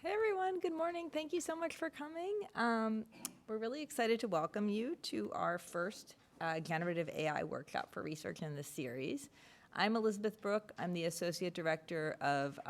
Hey everyone, good morning. Thank you so much for coming. We're really excited to welcome you to our first Generative AI workshop for research in this series. I'm Elizabeth Brooke. I'm the Associate Director of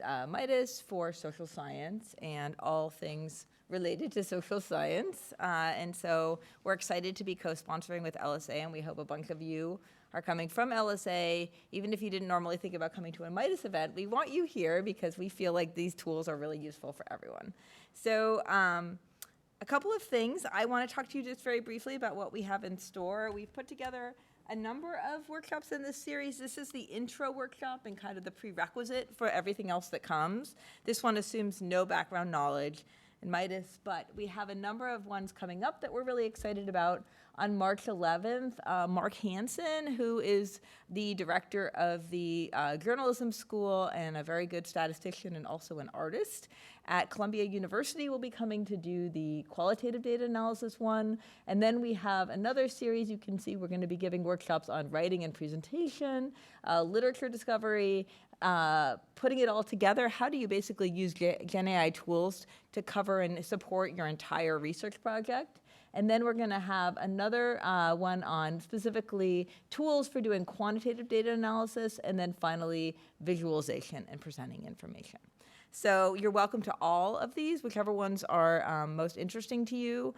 MIDAS for social science and all things related to social science. And so we're excited to be co-sponsoring with LSA, and we hope a bunch of you are coming from LSA. Even if you didn't normally think about coming to a MIDAS event, we want you here because we feel like these tools are really useful for everyone. So a couple of things. I want to talk to you just very briefly about what we have in store. We've put together a number of workshops in this series. This is the intro workshop and kind of the prerequisite for everything else that comes. This one assumes no background knowledge in MIDAS, but we have a number of ones coming up that we're really excited about. On March 11th, Mark Hansen, who is the director of the journalism school and a very good statistician and also an artist at Columbia University, will be coming to do the qualitative data analysis one. And then we have another series. You can see we're going to be giving workshops on writing and presentation, literature discovery, putting it all together. How do you basically use Gen AI tools to cover and support your entire research project? And then we're going to have another one on specifically tools for doing quantitative data analysis, and then finally visualization and presenting information. So you're welcome to all of these, whichever ones are most interesting to you.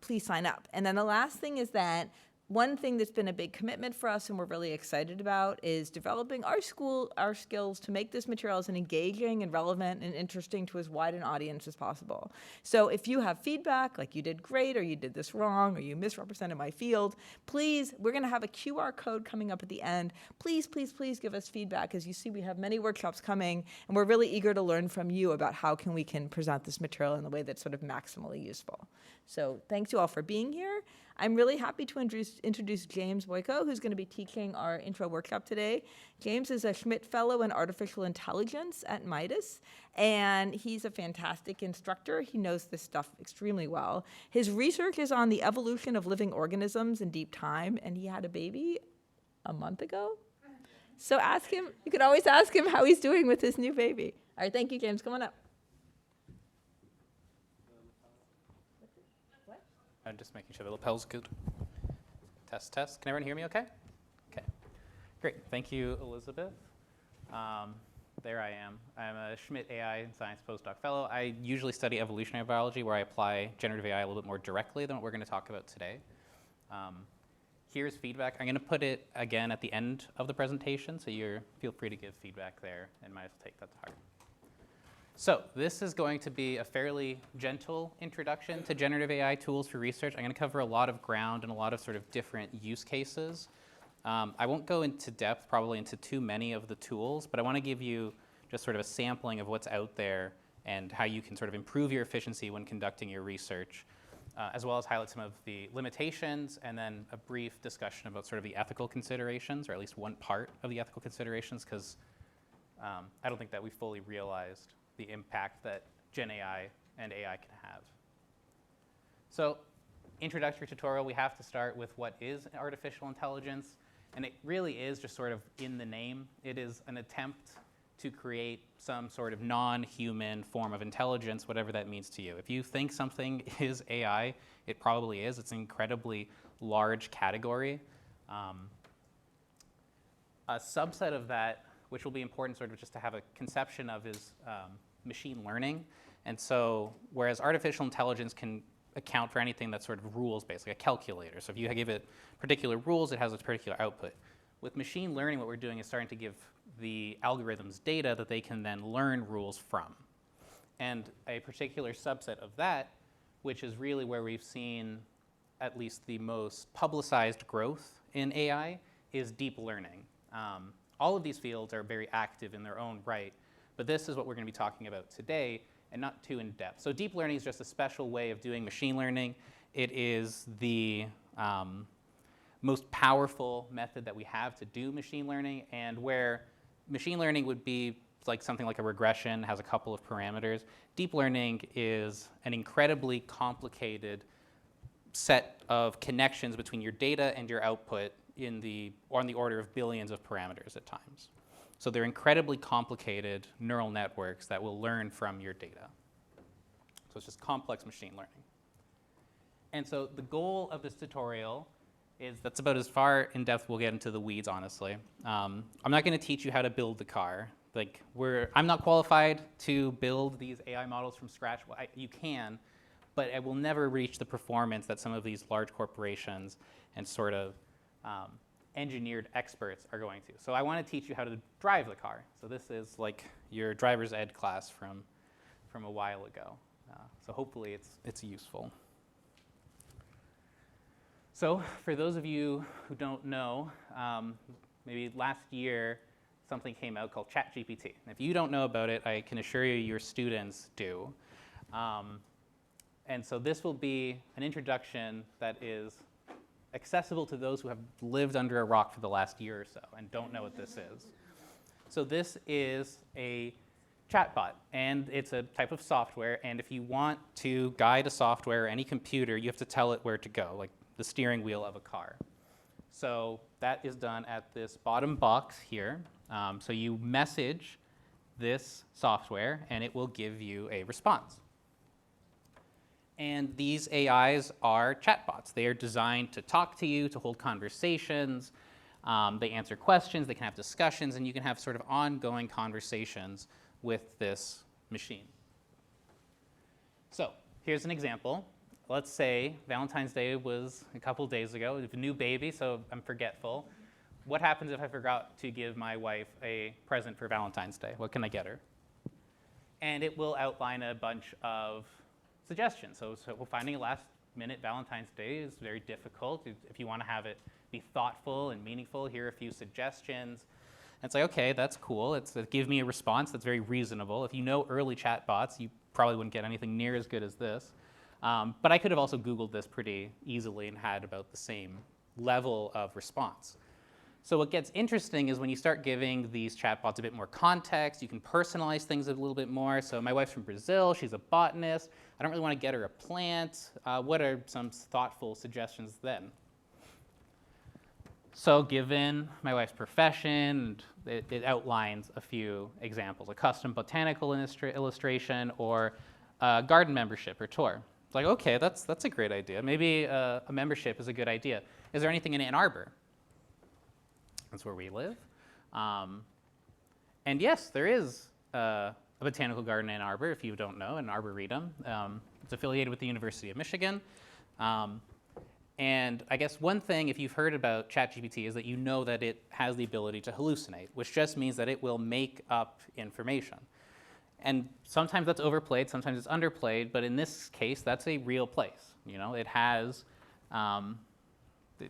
Please sign up. And then the last thing is that one thing that's been a big commitment for us and we're really excited about is developing our skills to make this material as engaging and relevant and interesting to as wide an audience as possible. So if you have feedback, like you did great, or you did this wrong, or you misrepresented my field, please, we're gonna have a QR code coming up at the end. Please, please, please give us feedback. As you see, we have many workshops coming, and we're really eager to learn from you about how we can present this material in a way that's sort of maximally useful. So thanks you all for being here. I'm really happy to introduce James Boyko, who's going to be teaching our intro workshop today. James is a Schmidt Fellow in Artificial Intelligence at MIDAS, and he's a fantastic instructor. He knows this stuff extremely well. His research is on the evolution of living organisms in deep time, and he had a baby a month ago. So ask him, you can always ask him how he's doing with his new baby. All right, thank you, James. Come on up. I'm just making sure the lapel's good. Test, test. Can everyone hear me okay? Okay. Great. Thank you, Elizabeth. There I am. I'm a Schmidt AI and Science postdoc fellow. I usually study evolutionary biology, where I apply generative AI a little bit more directly than what we're going to talk about today. Here's feedback. I'm going to put it again at the end of the presentation, so feel free to give feedback there, and might as well take that to heart. So this is going to be a fairly gentle introduction to generative AI tools for research. I'm going to cover a lot of ground and a lot of sort of different use cases. I won't go into depth probably into too many of the tools, but I want to give you just sort of a sampling of what's out there and how you can sort of improve your efficiency when conducting your research, as well as highlight some of the limitations and then a brief discussion about sort of the ethical considerations, or at least one part of the ethical considerations, because I don't think that we fully realized the impact that Gen AI and AI can have. So, introductory tutorial, we have to start with what is artificial intelligence, and it really is just sort of in the name. It is an attempt to create some sort of non-human form of intelligence, whatever that means to you. If you think something is AI, it probably is. It's an incredibly large category. A subset of that, which will be important sort of just to have a conception of, is machine learning. And so whereas artificial intelligence can account for anything that's sort of rules-based, like a calculator. So if you give it particular rules, it has a particular output. With machine learning, what we're doing is starting to give the algorithms data that they can then learn rules from. And a particular subset of that, which is really where we've seen at least the most publicized growth in AI, is deep learning. All of these fields are very active in their own right, but this is what we're going to be talking about today, and not too in-depth. So deep learning is just a special way of doing machine learning. It is the most powerful method that we have to do machine learning, and where machine learning would be like something like a regression, has a couple of parameters. Deep learning is an incredibly complicated set of connections between your data and your output on the order of billions of parameters at times. So they're incredibly complicated neural networks that will learn from your data. So it's just complex machine learning. And so the goal of this tutorial is, that's about as far in depth we'll get into the weeds, honestly. I'm not going to teach you how to build the car. Like, I'm not qualified to build these AI models from scratch. Well, you can, but it will never reach the performance that some of these large corporations and sort of engineered experts are going to. So I want to teach you how to drive the car. So this is like your driver's ed class from a while ago. So hopefully it's useful. So for those of you who don't know, maybe last year something came out called ChatGPT. And if you don't know about it, I can assure you your students do. And so this will be an introduction that is accessible to those who have lived under a rock for the last year or so and don't know what this is. So this is a chatbot, and it's a type of software. And if you want to guide a software or any computer, you have to tell it where to go, like the steering wheel of a car. So that is done at this bottom box here. So you message this software, and it will give you a response. And these AIs are chatbots. They are designed to talk to you, to hold conversations. They answer questions. They can have discussions, and you can have sort of ongoing conversations with this machine. So here's an example. Let's say Valentine's Day was a couple days ago. We have a new baby, so I'm forgetful. What happens if I forgot to give my wife a present for Valentine's Day? What can I get her? And it will outline a bunch of suggestions. So finding a last-minute Valentine's Day is very difficult. If you want to have it be thoughtful and meaningful, here are a few suggestions. And it's like, okay, that's cool. Give me a response that's very reasonable. If you know early chatbots, you probably wouldn't get anything near as good as this. But I could have also Googled this pretty easily and had about the same level of response. So what gets interesting is when you start giving these chatbots a bit more context, you can personalize things a little bit more. So my wife's from Brazil, she's a botanist. I don't really want to get her a plant. What are some thoughtful suggestions then? So given my wife's profession, it outlines a few examples, a custom botanical illustration or a garden membership or tour. It's like, okay, that's a great idea. Maybe a membership is a good idea. Is there anything in Ann Arbor? That's where we live. And yes, there is a botanical garden in Ann Arbor, if you don't know, an arboretum. It's affiliated with the University of Michigan. And I guess one thing, if you've heard about ChatGPT, is that you know that it has the ability to hallucinate, which just means that it will make up information. And sometimes that's overplayed, sometimes it's underplayed, but in this case, that's a real place. It has,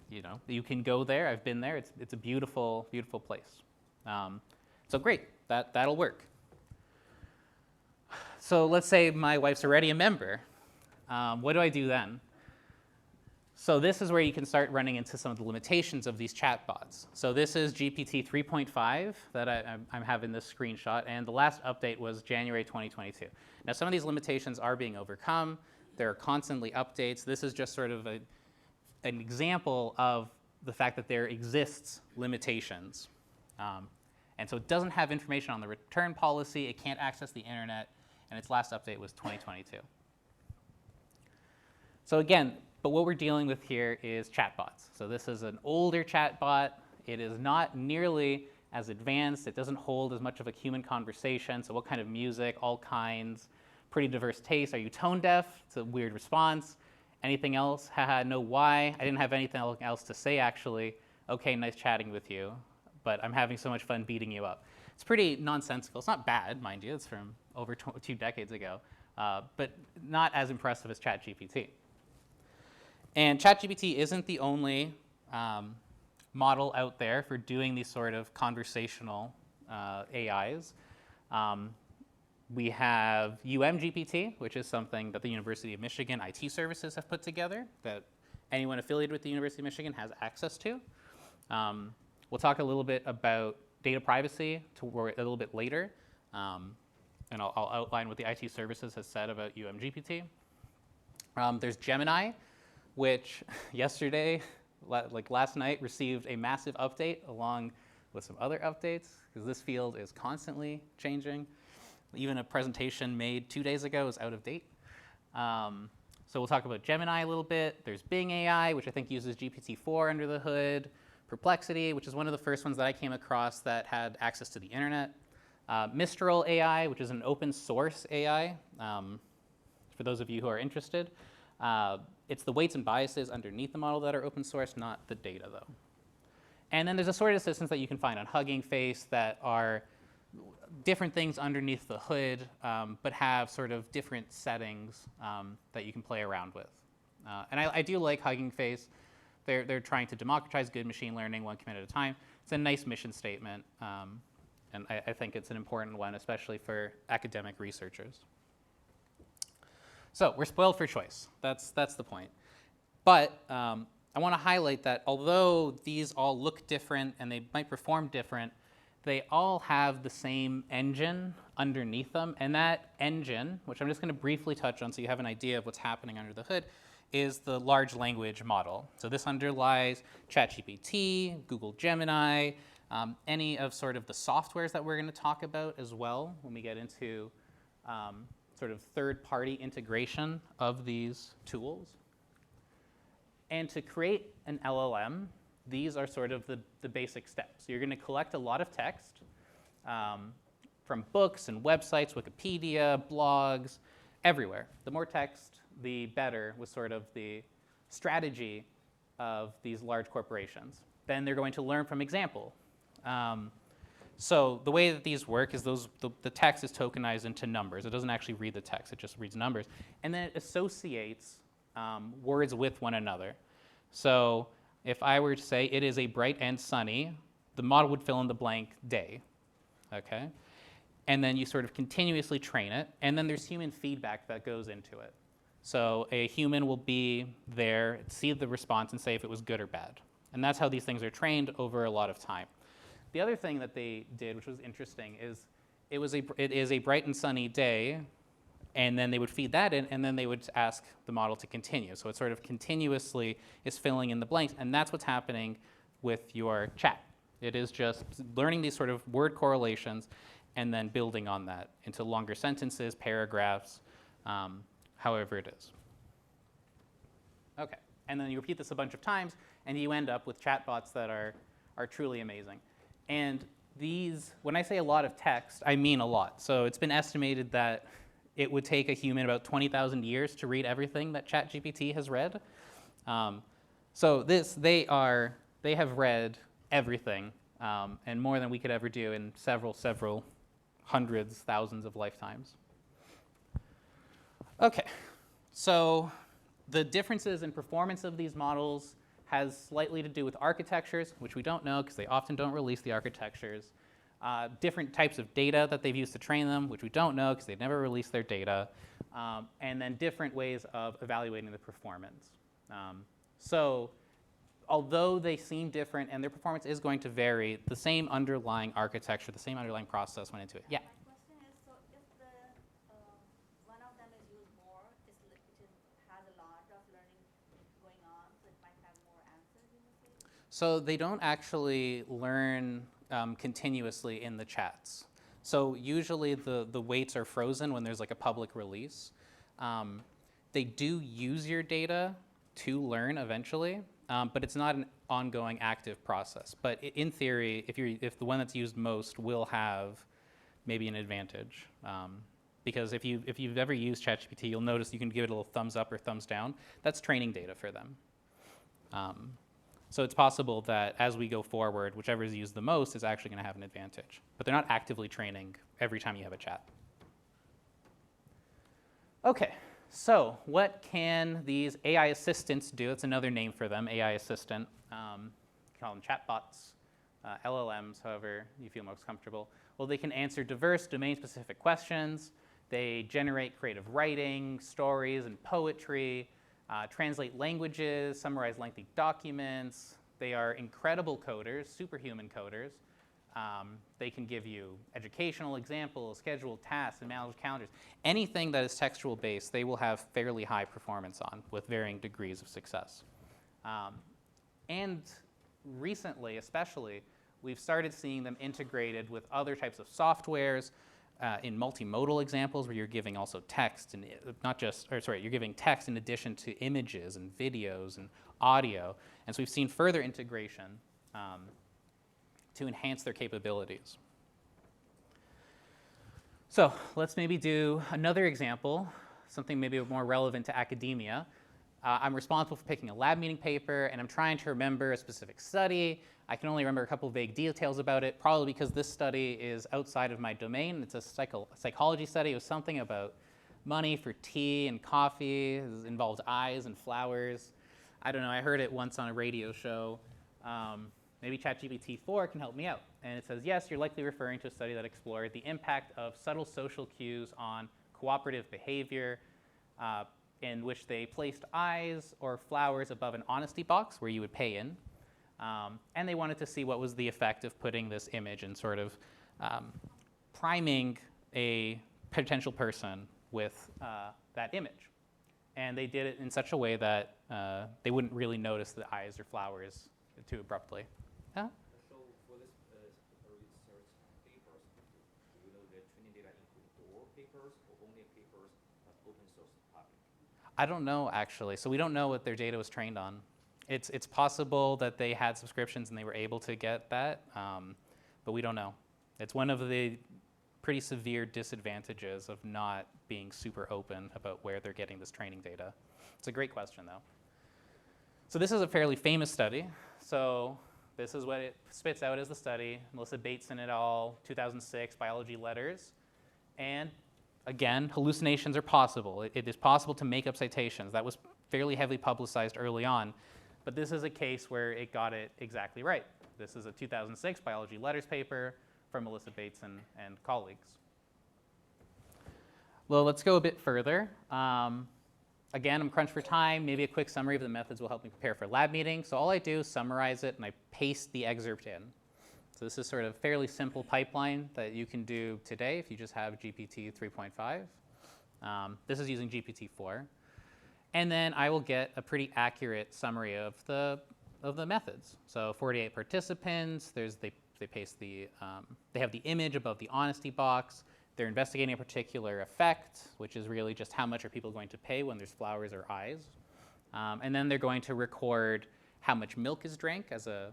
you can go there. I've been there. It's a beautiful, beautiful place. So great, that'll work. So let's say my wife's already a member. What do I do then? So this is where you can start running into some of the limitations of these chatbots. So this is GPT 3.5 that I'm having this screenshot, and the last update was January 2022. Now some of these limitations are being overcome. There are constantly updates. This is just sort of an example of the fact that there exists limitations. And so it doesn't have information on the return policy. It can't access the internet, and its last update was 2022. So again, but what we're dealing with here is chatbots. So this is an older chatbot. It is not nearly as advanced. It doesn't hold as much of a human conversation. So what kind of music, all kinds, pretty diverse taste. Are you tone deaf? It's a weird response. Anything else? Haha, no, why? I didn't have anything else to say, actually. Okay, nice chatting with you, but I'm having so much fun beating you up. It's pretty nonsensical. It's not bad, mind you. It's from over 2 decades ago, but not as impressive as ChatGPT. And ChatGPT isn't the only model out there for doing these sort of conversational AIs. We have UMGPT, which is something that the University of Michigan IT services have put together that anyone affiliated with the University of Michigan has access to. We'll talk a little bit about data privacy a little bit later, and I'll outline what the IT services has said about UMGPT. There's Gemini, which yesterday, like last night, received a massive update along with some other updates, because this field is constantly changing. Even a presentation made 2 days ago is out of date. So we'll talk about Gemini a little bit. There's Bing AI, which I think uses GPT-4 under the hood. Perplexity, which is one of the first ones that I came across that had access to the internet. Mistral AI, which is an open source AI, for those of you who are interested. It's the weights and biases underneath the model that are open source, not the data though. And then there's assorted assistants that you can find on Hugging Face that are different things underneath the hood, but have sort of different settings that you can play around with. And I do like Hugging Face. They're trying to democratize good machine learning one commit at a time. It's a nice mission statement, and I think it's an important one, especially for academic researchers. So we're spoiled for choice. That's the point. But I want to highlight that although these all look different and they might perform different, they all have the same engine underneath them. And that engine, which I'm just going to briefly touch on so you have an idea of what's happening under the hood, is the large language model. So this underlies ChatGPT, Google Gemini, any of sort of the softwares that we're going to talk about as well when we get into sort of third-party integration of these tools. And to create an LLM, these are sort of the basic steps. You're going to collect a lot of text from books and websites, Wikipedia, blogs, everywhere. The more text, the better was sort of the strategy of these large corporations. Then they're going to learn from example. So the way that these work is the text is tokenized into numbers. It doesn't actually read the text, it just reads numbers. And then it associates words with one another. So if I were to say, it is a bright and sunny, the model would fill in the blank day, okay? And then you sort of continuously train it, and then there's human feedback that goes into it. So a human will be there, see the response, and say if it was good or bad. And that's how these things are trained over a lot of time. The other thing that they did, which was interesting, is it is a bright and sunny day, and then they would feed that in, and then they would ask the model to continue. So it sort of continuously is filling in the blanks, and that's what's happening with your chat. It is just learning these sort of word correlations and then building on that into longer sentences, paragraphs, however it is. Okay, and then you repeat this a bunch of times, and you end up with chatbots that are truly amazing. And these, when I say a lot of text, I mean a lot. So it's been estimated that it would take a human about 20,000 years to read everything that ChatGPT has read. So they have read everything, and more than we could ever do in several hundreds, thousands of lifetimes. Okay, so the differences in performance of these models has slightly to do with architectures, which we don't know because they often don't release the architectures. Different types of data that they've used to train them, which we don't know because they've never released their data, and then different ways of evaluating the performance. So although they seem different and their performance is going to vary, the same underlying architecture, the same underlying process went into it. Yeah? My question is, so if one of them is used more, it has a lot of learning going on, so it might have more answers in the field? So they don't actually learn continuously in the chats. So usually the weights are frozen when there's like a public release. They do use your data to learn eventually, but it's not an ongoing active process. But in theory, if the one that's used most will have maybe an advantage. Because if you've ever used ChatGPT, you'll notice you can give it a little thumbs up or thumbs down. That's training data for them. So it's possible that as we go forward, whichever is used the most is actually going to have an advantage. But they're not actively training every time you have a chat. OK, so what can these AI assistants do? That's another name for them, AI assistant. You can call them chatbots, LLMs, however you feel most comfortable. Well, they can answer diverse domain-specific questions. They generate creative writing, stories, and poetry. Translate languages, summarize lengthy documents. They are incredible coders, superhuman coders. They can give you educational examples, scheduled tasks, and managed calendars. Anything that is textual based, they will have fairly high performance on with varying degrees of success. And recently, especially, we've started seeing them integrated with other types of softwares in multimodal examples where you're giving also text and you're giving text in addition to images and videos and audio. And so we've seen further integration to enhance their capabilities. So let's maybe do another example, something maybe more relevant to academia. I'm responsible for picking a lab meeting paper, and I'm trying to remember a specific study. I can only remember a couple of vague details about it, probably because this study is outside of my domain. It's a psychology study. It was something about money for tea and coffee. It involved eyes and flowers. I don't know. I heard it once on a radio show. Maybe ChatGPT 4 can help me out. And it says, yes, you're likely referring to a study that explored the impact of subtle social cues on cooperative behavior, in which they placed eyes or flowers above an honesty box where you would pay in. And they wanted to see what was the effect of putting this image and sort of priming a potential person with that image. And they did it in such a way that they wouldn't really notice the eyes or flowers too abruptly. Yeah? So for this research papers, do you know the training data include all papers or only papers that open source public? I don't know, actually. So we don't know what their data was trained on. It's possible that they had subscriptions and they were able to get that, but we don't know. It's one of the pretty severe disadvantages of not being super open about where they're getting this training data. It's a great question, though. So this is a fairly famous study. So this is what it spits out as the study. Melissa Bateson et al., 2006, Biology Letters. And again, hallucinations are possible. It is possible to make up citations. That was fairly heavily publicized early on. But this is a case where it got it exactly right. This is a 2006 Biology Letters paper from Melissa Bateson and colleagues. Well, let's go a bit further. Again, I'm crunched for time. Maybe a quick summary of the methods will help me prepare for a lab meeting. So all I do is summarize it, and I paste the excerpt in. So this is sort of a fairly simple pipeline that you can do today if you just have GPT 3.5. This is using GPT 4. And then I will get a pretty accurate summary of the methods. So 48 participants. They paste they have the image above the honesty box. They're investigating a particular effect, which is really just how much are people going to pay when there's flowers or eyes. And then they're going to record how much milk is drank as a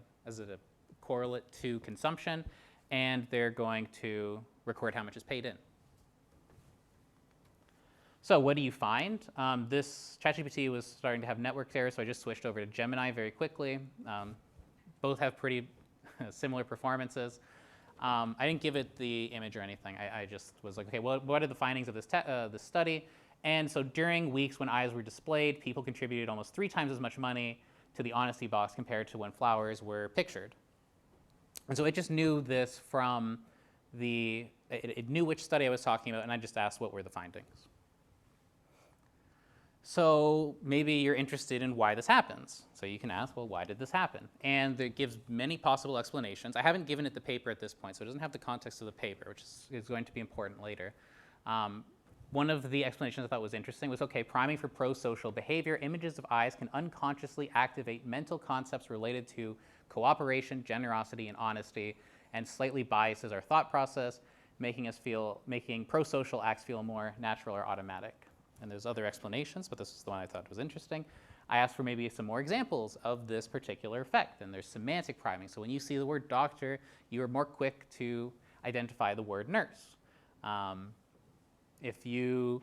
correlate to consumption, and they're going to record how much is paid in. So what do you find? This ChatGPT was starting to have network errors, so I just switched over to Gemini very quickly. Both have pretty similar performances. I didn't give it the image or anything. I just was like, okay, well, what are the findings of this study? And so during weeks when eyes were displayed, people contributed almost 3 times as much money to the honesty box compared to when flowers were pictured. And so it just knew this from it knew which study I was talking about, and I just asked what were the findings. So maybe you're interested in why this happens. So you can ask, well, why did this happen? And it gives many possible explanations. I haven't given it the paper at this point, so it doesn't have the context of the paper, which is going to be important later. One of the explanations I thought was interesting was, okay, priming for pro-social behavior, images of eyes can unconsciously activate mental concepts related to cooperation, generosity, and honesty, and slightly biases our thought process, making pro-social acts feel more natural or automatic. And there's other explanations, but this is the one I thought was interesting. I asked for maybe some more examples of this particular effect, and there's semantic priming. So when you see the word doctor, you are more quick to identify the word nurse. If you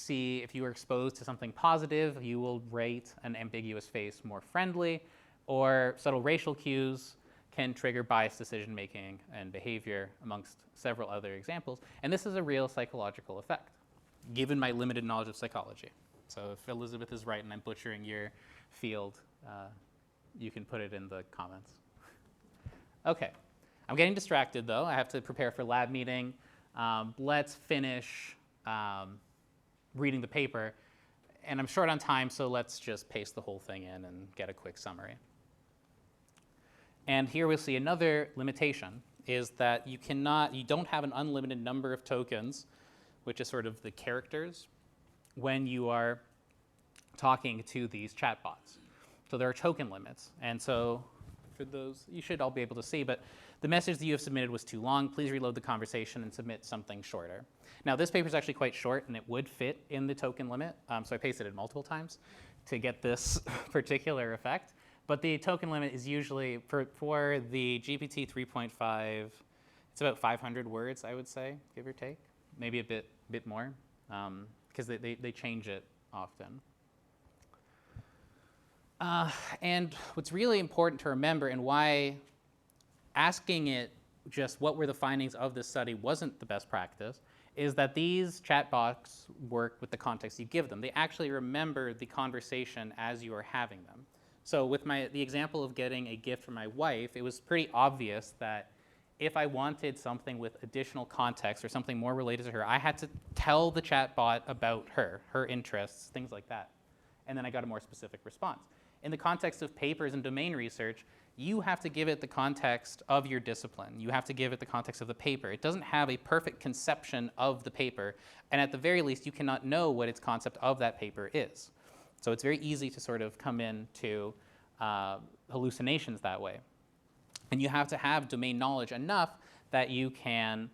are exposed to something positive, you will rate an ambiguous face more friendly, or subtle racial cues can trigger biased decision-making and behavior, amongst several other examples. And this is a real psychological effect, given my limited knowledge of psychology. So if Elizabeth is right and I'm butchering your field, you can put it in the comments. Okay, I'm getting distracted though. I have to prepare for lab meeting. Let's finish reading the paper. And I'm short on time, so let's just paste the whole thing in and get a quick summary. And here we'll see another limitation, is that you don't have an unlimited number of tokens, which is sort of the characters, when you are talking to these chatbots. So there are token limits. And so for those, you should all be able to see, but the message that you have submitted was too long. Please reload the conversation and submit something shorter. Now, this paper is actually quite short, and it would fit in the token limit, so I pasted it multiple times to get this particular effect. But the token limit is usually, for the GPT 3.5, it's about 500 words, I would say, give or take. Maybe a bit more, because they change it often. And what's really important to remember, and why asking it just what were the findings of this study wasn't the best practice, is that these chatbots work with the context you give them. They actually remember the conversation as you are having them. So with the example of getting a gift from my wife, it was pretty obvious that if I wanted something with additional context or something more related to her, I had to tell the chatbot about her interests, things like that. And then I got a more specific response. In the context of papers and domain research, you have to give it the context of your discipline. You have to give it the context of the paper. It doesn't have a perfect conception of the paper, and at the very least, you cannot know what its concept of that paper is. So it's very easy to sort of come into hallucinations that way. And you have to have domain knowledge enough that you can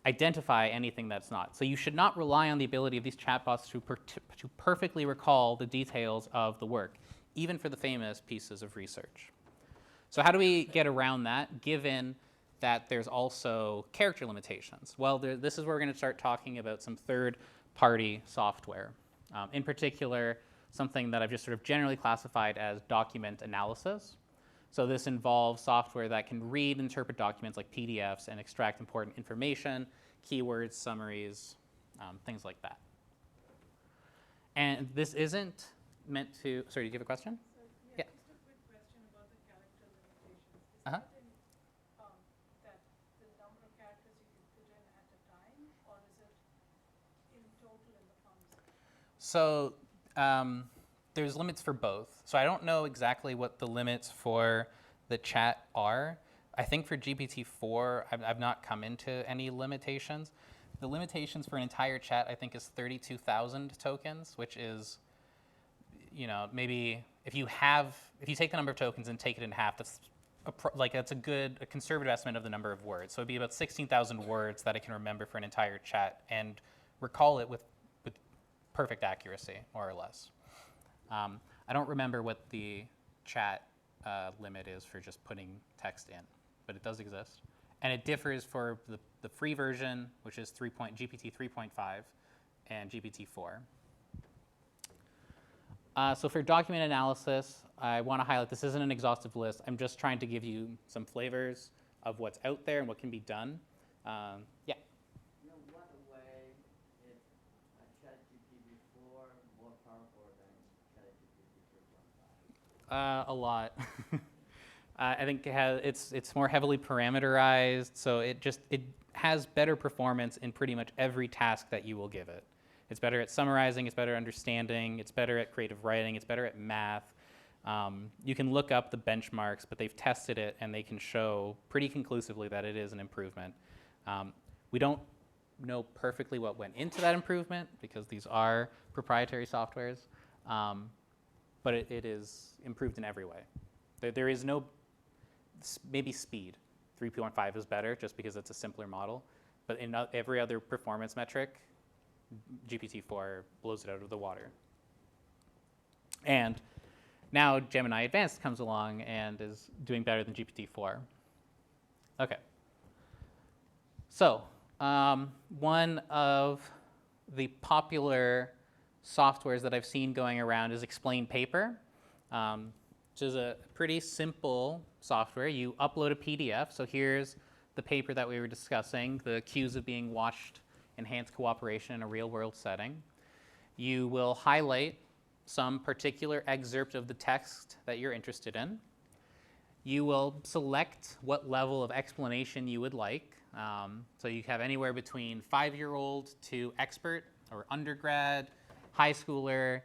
identify anything that's not. So you should not rely on the ability of these chatbots to perfectly recall the details of the work, even for the famous pieces of research. So how do we get around that, given that there's also character limitations? Well, this is where we're going to start talking about some third-party software. In particular, something that I've just sort of generally classified as document analysis. So this involves software that can read and interpret documents like PDFs and extract important information, keywords, summaries, things like that. And this isn't meant to, sorry, do you have a question? So, yeah, just a quick question about the character limitations. Is Uh-huh. that that the number of characters you can put in at a time, or is it in total in the concept? So there's limits for both. So I don't know exactly what the limits for the chat are. I think for GPT-4, I've not come into any limitations. The limitations for an entire chat, I think, is 32,000 tokens, which is, you know, maybe if you take the number of tokens and take it in half, that's a conservative estimate of the number of words. So it'd be about 16,000 words that I can remember for an entire chat and recall it with perfect accuracy, more or less. I don't remember what the chat limit is for just putting text in, but it does exist. And it differs for the free version, which is GPT 3.5 and GPT-4. So for document analysis, I want to highlight this isn't an exhaustive list. I'm just trying to give you some flavors of what's out there and what can be done. Yeah. In what way is ChatGPT-4 more powerful than ChatGPT 3.5? A lot. I think it's more heavily parameterized, so it has better performance in pretty much every task that you will give it. It's better at summarizing, it's better at understanding, it's better at creative writing, it's better at math. You can look up the benchmarks, but they've tested it and they can show pretty conclusively that it is an improvement. We don't know perfectly what went into that improvement because these are proprietary softwares, but it is improved in every way. There is no, maybe speed. 3.5 is better just because it's a simpler model, but in every other performance metric, GPT-4 blows it out of the water. And now Gemini Advanced comes along and is doing better than GPT-4. Okay. So one of the popular softwares that I've seen going around is Explain Paper, which is a pretty simple software. You upload a PDF. So here's the paper that we were discussing, the cues of being watched enhance cooperation in a real-world setting. You will highlight some particular excerpt of the text that you're interested in. You will select what level of explanation you would like. So you have anywhere between 5-year-old to expert or undergrad, high schooler,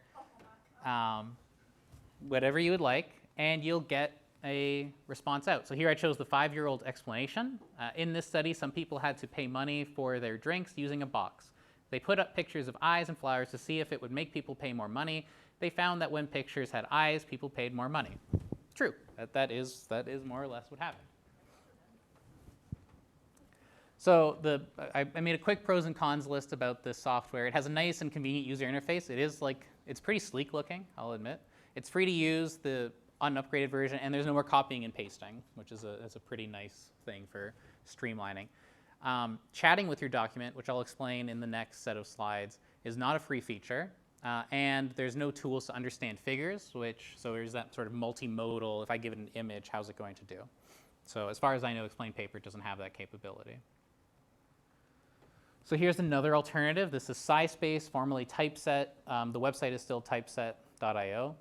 whatever you would like, and you'll get a response out. So here I chose the 5-year-old explanation. In this study, some people had to pay money for their drinks using a box. They put up pictures of eyes and flowers to see if it would make people pay more money. They found that when pictures had eyes, people paid more money. True. That is more or less what happened. So I made a quick pros and cons list about this software. It has a nice and convenient user interface. It's pretty sleek looking, I'll admit. It's free to use, the unupgraded version, and there's no more copying and pasting, which is a pretty nice thing for streamlining. Chatting with your document, which I'll explain in the next set of slides, is not a free feature. And there's no tools to understand figures, so there's that sort of multimodal, if I give it an image, how's it going to do? So as far as I know, Explain Paper doesn't have that capability. So here's another alternative. This is SciSpace, formerly Typeset. The website is still typeset.io.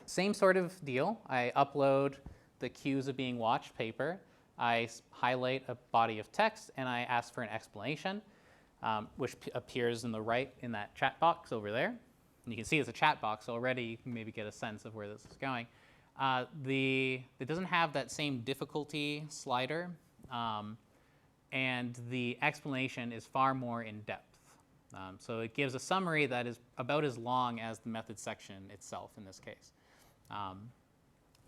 Same sort of deal. I upload the cues of being watched paper. I highlight a body of text, and I ask for an explanation, which appears in the right in that chat box over there. And you can see it's a chat box already. You can maybe get a sense of where this is going. It doesn't have that same difficulty slider. And the explanation is far more in depth. So it gives a summary that is about as long as the method section itself in this case.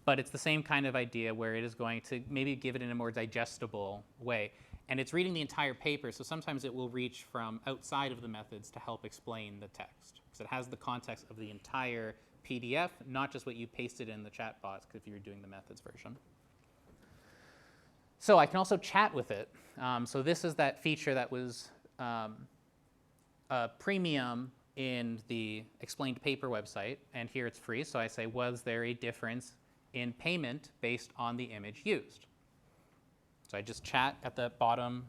But it's the same kind of idea where it is going to maybe give it in a more digestible way. And it's reading the entire paper, so sometimes it will reach from outside of the methods to help explain the text. Because it has the context of the entire PDF, not just what you pasted in the chat box if you're doing the methods version. So I can also chat with it. So this is that feature that was premium in the Explained Paper website, and here it's free. So I say, was there a difference in payment based on the image used? So I just chat at the bottom.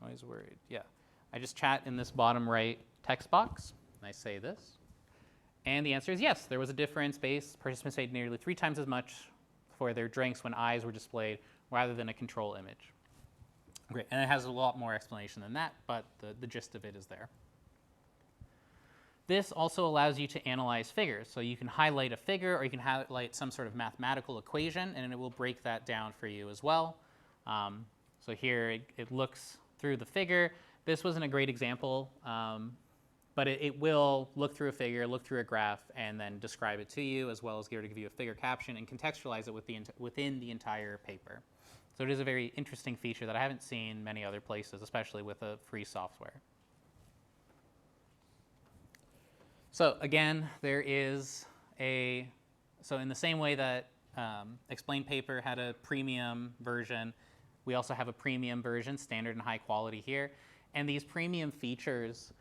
Always worried. Yeah, I just chat in this bottom right text box, and I say this. And the answer is yes, there was a difference. Participants paid nearly 3 times as much for their drinks when eyes were displayed rather than a control image. Great, and it has a lot more explanation than that, but the gist of it is there. This also allows you to analyze figures. So you can highlight a figure, or you can highlight some sort of mathematical equation, and it will break that down for you as well. So here it looks through the figure. This wasn't a great example, but it will look through a figure, look through a graph, and then describe it to you, as well as give you a figure caption and contextualize it within the entire paper. So it is a very interesting feature that I haven't seen many other places, especially with a free software. So again, there is so in the same way that Explain Paper had a premium version, we also have a premium version, standard and high quality here. And these premium features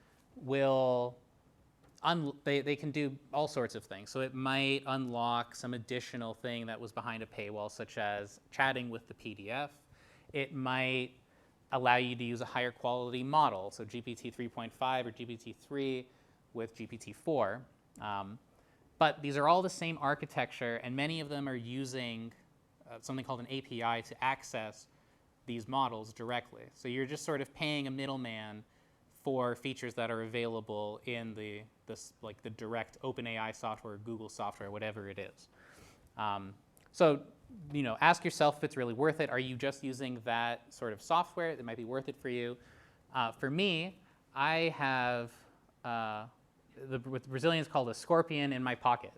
they can do all sorts of things. So it might unlock some additional thing that was behind a paywall, such as chatting with the PDF. It might allow you to use a higher quality model, so GPT 3.5 or GPT 3 with GPT 4. But these are all the same architecture, and many of them are using something called an API to access these models directly. So you're just sort of paying a middleman for features that are available in the direct OpenAI software, Google software, whatever it is. So ask yourself if it's really worth it. Are you just using that sort of software that might be worth it for you? For me, I have what the Brazilians call a scorpion in my pocket,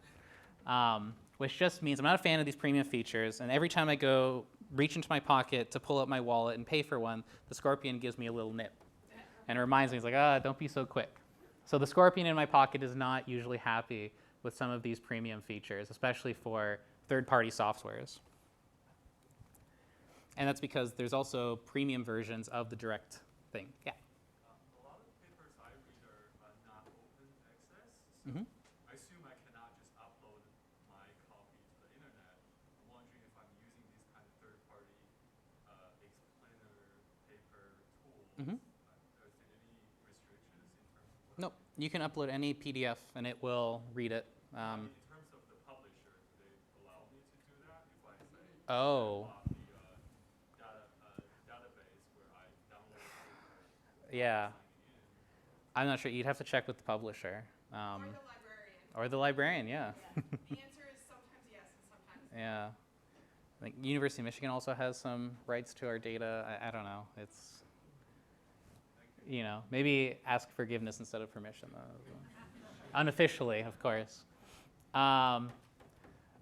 which just means I'm not a fan of these premium features, and every time I go reach into my pocket to pull out my wallet and pay for one, the scorpion gives me a little nip. And it reminds me, it's like, don't be so quick. So the scorpion in my pocket is not usually happy with some of these premium features, especially for third-party softwares. And that's because there's also premium versions of the direct thing. Yeah? A lot of papers I read are not open access. So Mm-hmm. I assume I cannot just upload my copy to the internet. I'm wondering if I'm using these kind of third-party explainer paper tools. Mm-hmm. Is there any restrictions in terms of what? Nope. You can upload any PDF, and it will read it. I mean, in terms of the publisher, do they allow me to do that if I say Oh. the database where I download the paper? Yeah. Signing in? I'm not sure. You'd have to check with the publisher. Or the librarian. Or the librarian, yeah. The answer is sometimes yes and sometimes no. Yeah. I think University of Michigan also has some rights to our data. I don't know. It's, maybe ask forgiveness instead of permission, though. Unofficially, of course.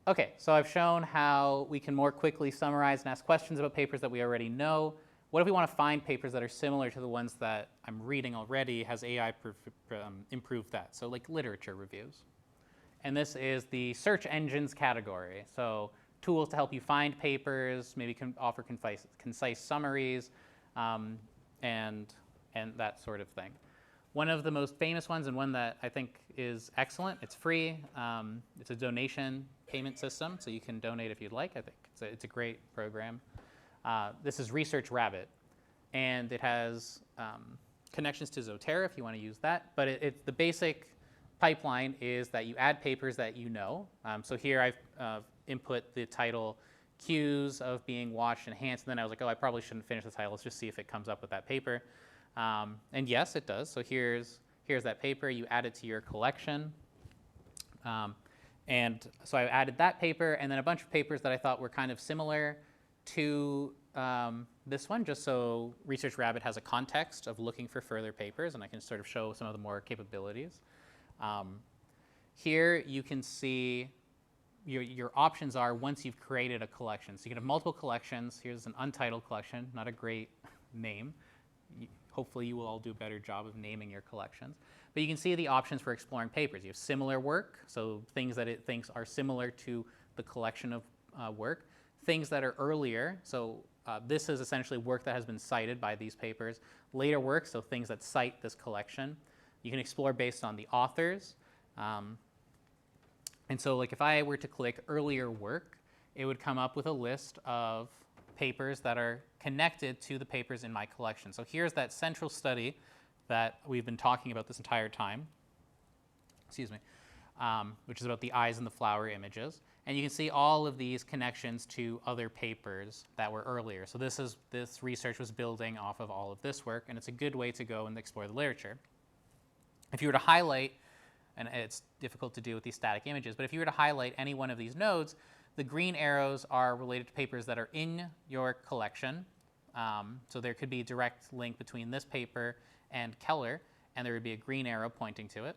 Okay, so I've shown how we can more quickly summarize and ask questions about papers that we already know. What if we want to find papers that are similar to the ones that I'm reading already? Has AI improved that? So like literature reviews. And this is the search engines category. So tools to help you find papers, maybe can offer concise summaries, and that sort of thing. One of the most famous ones, and one that I think is excellent, it's free. It's a donation payment system, so you can donate if you'd like. I think it's a great program. This is Research Rabbit, and it has connections to Zotero if you want to use that. But the basic pipeline is that you add papers that you know. So here I've input the title, Cues of Being Watched Enhanced, and then I was like, oh, I probably shouldn't finish the title. Let's just see if it comes up with that paper. And yes, it does. So here's that paper. You add it to your collection. And so I added that paper and then a bunch of papers that I thought were kind of similar to this one, just so Research Rabbit has a context of looking for further papers, and I can sort of show some of the more capabilities. Here you can see your options are once you've created a collection. So you can have multiple collections. Here's an untitled collection, not a great name. Hopefully you will all do a better job of naming your collections. But you can see the options for exploring papers. You have similar work, so things that it thinks are similar to the collection of work. Things that are earlier, so this is essentially work that has been cited by these papers. Later work, so things that cite this collection. You can explore based on the authors. And so like if I were to click earlier work, it would come up with a list of papers that are connected to the papers in my collection. So here's that central study that we've been talking about this entire time, excuse me, which is about the eyes and the flower images. And you can see all of these connections to other papers that were earlier. So this research was building off of all of this work, and it's a good way to go and explore the literature. If you were to highlight, and it's difficult to do with these static images, but if you were to highlight any one of these nodes, the green arrows are related to papers that are in your collection. So there could be a direct link between this paper and Keller, and there would be a green arrow pointing to it.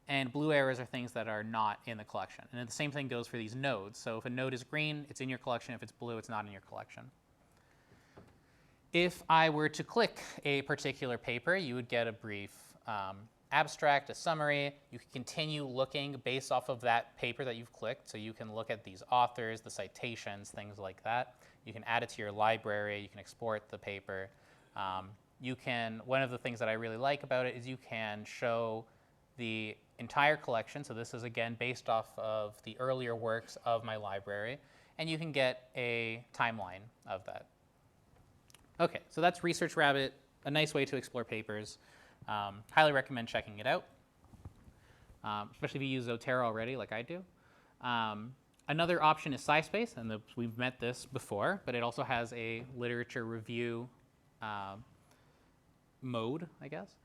And blue arrows are things that are not in the collection. And the same thing goes for these nodes. So if a node is green, it's in your collection. If it's blue, it's not in your collection. If I were to click a particular paper, you would get a brief abstract, a summary. You can continue looking based off of that paper that you've clicked. So you can look at these authors, the citations, things like that. You can add it to your library. You can export the paper. One of the things that I really like about it is you can show the entire collection. So this is, again, based off of the earlier works of my library. And you can get a timeline of that. OK, so that's Research Rabbit, a nice way to explore papers. Highly recommend checking it out, especially if you use Zotero already, like I do. Another option is SciSpace, and we've met this before, but it also has a literature review mode, I guess.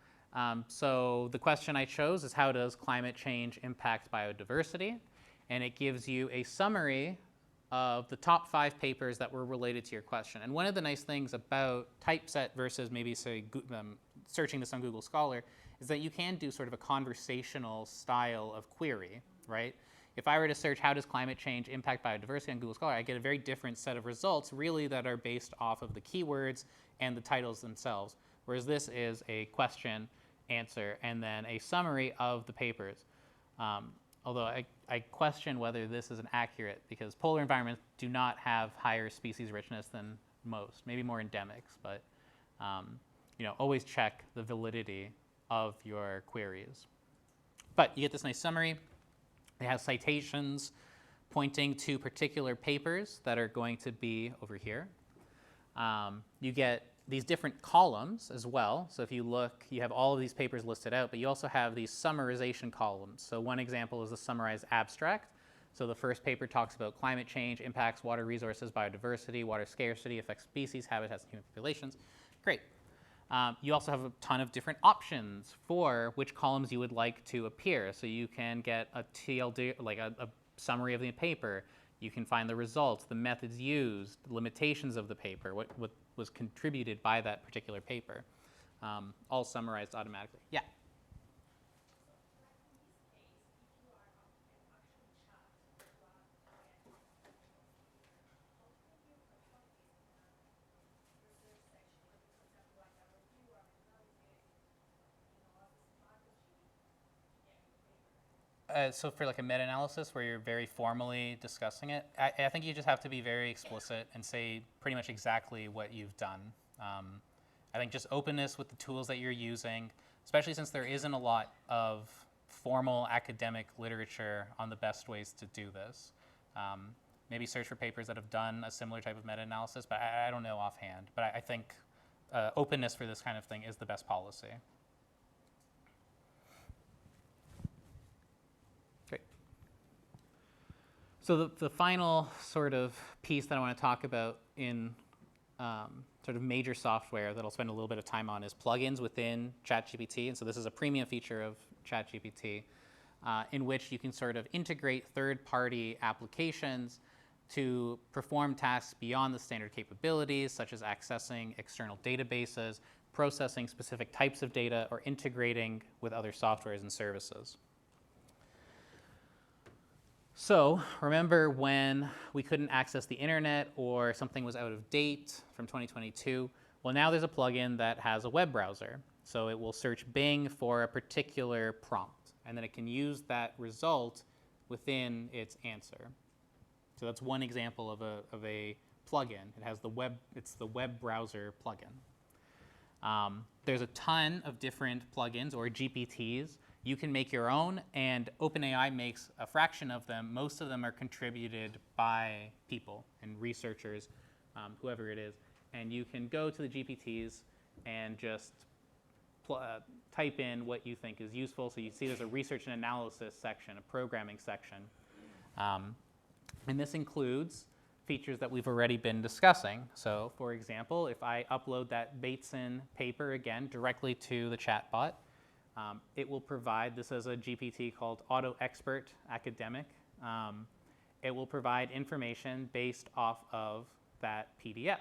So the question I chose is, how does climate change impact biodiversity? And it gives you a summary of the top 5 papers that were related to your question. And one of the nice things about typeset versus maybe, say, searching this on Google Scholar is that you can do sort of a conversational style of query, right? If I were to search, how does climate change impact biodiversity on Google Scholar, I get a very different set of results, really, that are based off of the keywords and the titles themselves, whereas this is a question, answer, and then a summary of the papers. Although I question whether this is accurate, because polar environments do not have higher species richness than most, maybe more endemics, but always check the validity of your queries. But you get this nice summary. It has citations pointing to particular papers that are going to be over here. You get these different columns as well. So if you look, you have all of these papers listed out, but you also have these summarization columns. So one example is the summarized abstract. So the first paper talks about climate change, impacts water resources, biodiversity, water scarcity, affects species, habitats, and human populations. Great. You also have a ton of different options for which columns you would like to appear. So you can get a TLD, like a summary of the paper. You can find the results, the methods used, the limitations of the paper, what was contributed by that particular paper, all summarized automatically. Yeah? So for like a meta-analysis where you're very formally discussing it, I think you just have to be very explicit and say pretty much exactly what you've done. I think just openness with the tools that you're using, especially since there isn't a lot of formal academic literature on the best ways to do this. Maybe search for papers that have done a similar type of meta-analysis, but I don't know offhand. But I think openness for this kind of thing is the best policy. Great. So the final sort of piece that I want to talk about in sort of major software that I'll spend a little bit of time on is plugins within ChatGPT. And so this is a premium feature of ChatGPT in which you can sort of integrate third-party applications to perform tasks beyond the standard capabilities, such as accessing external databases, processing specific types of data, or integrating with other softwares and services. So remember when we couldn't access the internet or something was out of date from 2022? Well, now there's a plugin that has a web browser. So it will search Bing for a particular prompt, and then it can use that result within its answer. So that's one example of a plugin. It has it's the web browser plugin. There's a ton of different plugins or GPTs. You can make your own, and OpenAI makes a fraction of them. Most of them are contributed by people and researchers, whoever it is. And you can go to the GPTs and just type in what you think is useful. So you see there's a research and analysis section, a programming section. And this includes features that we've already been discussing. So for example, if I upload that Bateson paper again directly to the chatbot, it will provide, this is a GPT called Auto Expert Academic. It will provide information based off of that PDF,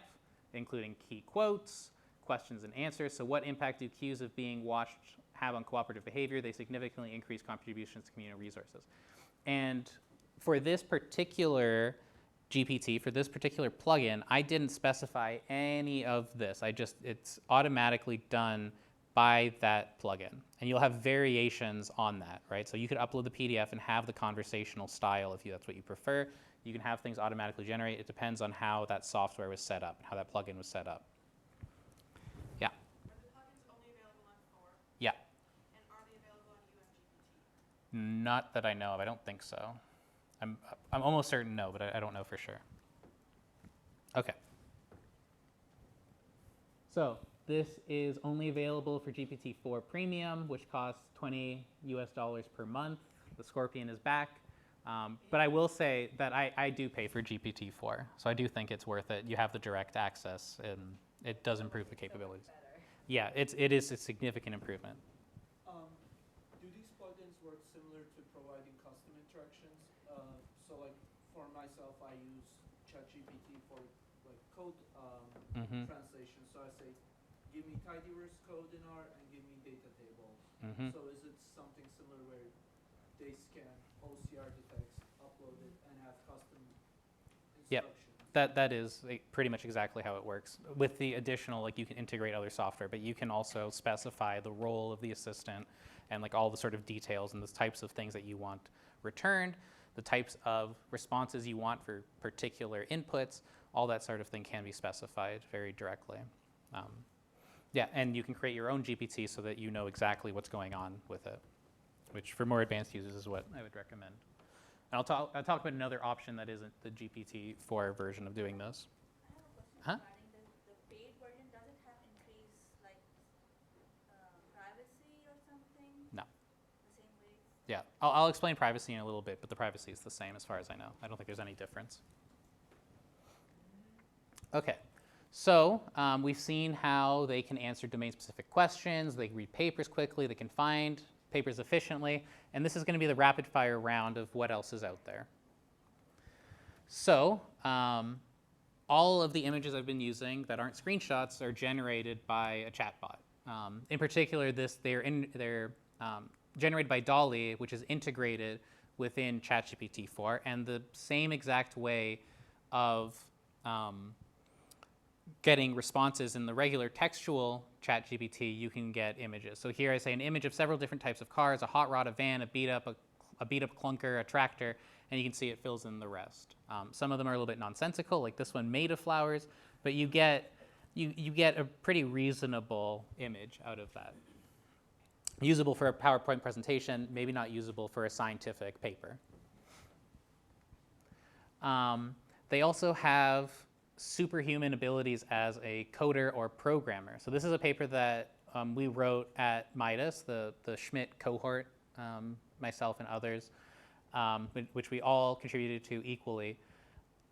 including key quotes, questions and answers. So what impact do cues of being watched have on cooperative behavior? They significantly increase contributions to community resources. And for this particular GPT, for this particular plugin, I didn't specify any of this. It's automatically done by that plugin. And you'll have variations on that, right? So you could upload the PDF and have the conversational style if that's what you prefer. You can have things automatically generate. It depends on how that software was set up, how that plugin was set up. Yeah? Are the plugins only available on Thor? Yeah. And are they available on UMGPT? Not that I know of. I don't think so. I'm almost certain no, but I don't know for sure. Okay. So this is only available for GPT-4 Premium, which costs $20 per month. The Scorpion is back. But I will say that I do pay for GPT-4, so I do think it's worth it. You have the direct access, and it does improve the capabilities. Yeah, it is a significant improvement. Do these plugins work similar to providing custom interactions? So like for myself, I use ChatGPT for like code translation. So I say, give me tidyverse code in R and give me data tables. So is it something similar where they scan OCR text, upload it, and have custom instructions? Yep, that is pretty much exactly how it works. With the additional, like you can integrate other software, but you can also specify the role of the assistant and like all the sort of details and the types of things that you want returned, the types of responses you want for particular inputs, all that sort of thing can be specified very directly. Yeah, and you can create your own GPT so that you know exactly what's going on with it, which for more advanced users is what I would recommend. And I'll talk about another option that isn't the GPT-4 version of doing this. I have a question regarding the paid version. Does it have increased like privacy or something? No. The same way? Yeah, I'll explain privacy in a little bit, but the privacy is the same as far as I know. I don't think there's any difference. Okay, so we've seen how they can answer domain-specific questions, they can read papers quickly, they can find papers efficiently, and this is going to be the rapid-fire round of what else is out there. So all of the images I've been using that aren't screenshots are generated by a chatbot. In particular, they're generated by DALL-E, which is integrated within ChatGPT-4, and the same exact way of getting responses in the regular textual ChatGPT, you can get images. So here I say an image of several different types of cars, a hot rod, a van, a beat up, a beat-up clunker, a tractor, and you can see it fills in the rest. Some of them are a little bit nonsensical, like this one made of flowers, but you get a pretty reasonable image out of that. Usable for a PowerPoint presentation, maybe not usable for a scientific paper. They also have superhuman abilities as a coder or programmer. So this is a paper that we wrote at MIDAS, the Schmidt cohort, myself and others, which we all contributed to equally,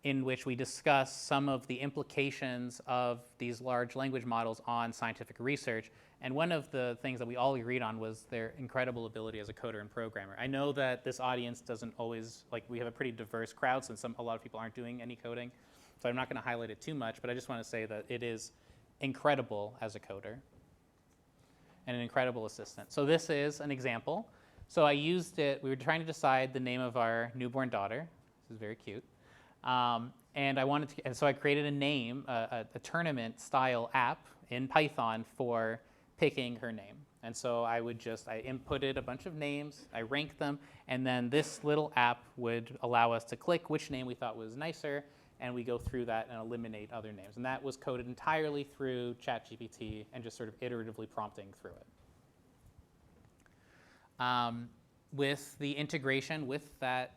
in which we discuss some of the implications of these large language models on scientific research. And one of the things that we all agreed on was their incredible ability as a coder and programmer. I know that this audience doesn't always, like, we have a pretty diverse crowd, since a lot of people aren't doing any coding. So I'm not going to highlight it too much, but I just want to say that it is incredible as a coder and an incredible assistant. So this is an example. So I used it, we were trying to decide the name of our newborn daughter. This is very cute. And so I created a name, a tournament-style app in Python for picking her name. And so I inputted a bunch of names, I ranked them, and then this little app would allow us to click which name we thought was nicer, and we go through that and eliminate other names. And that was coded entirely through ChatGPT and just sort of iteratively prompting through it. With the integration with that,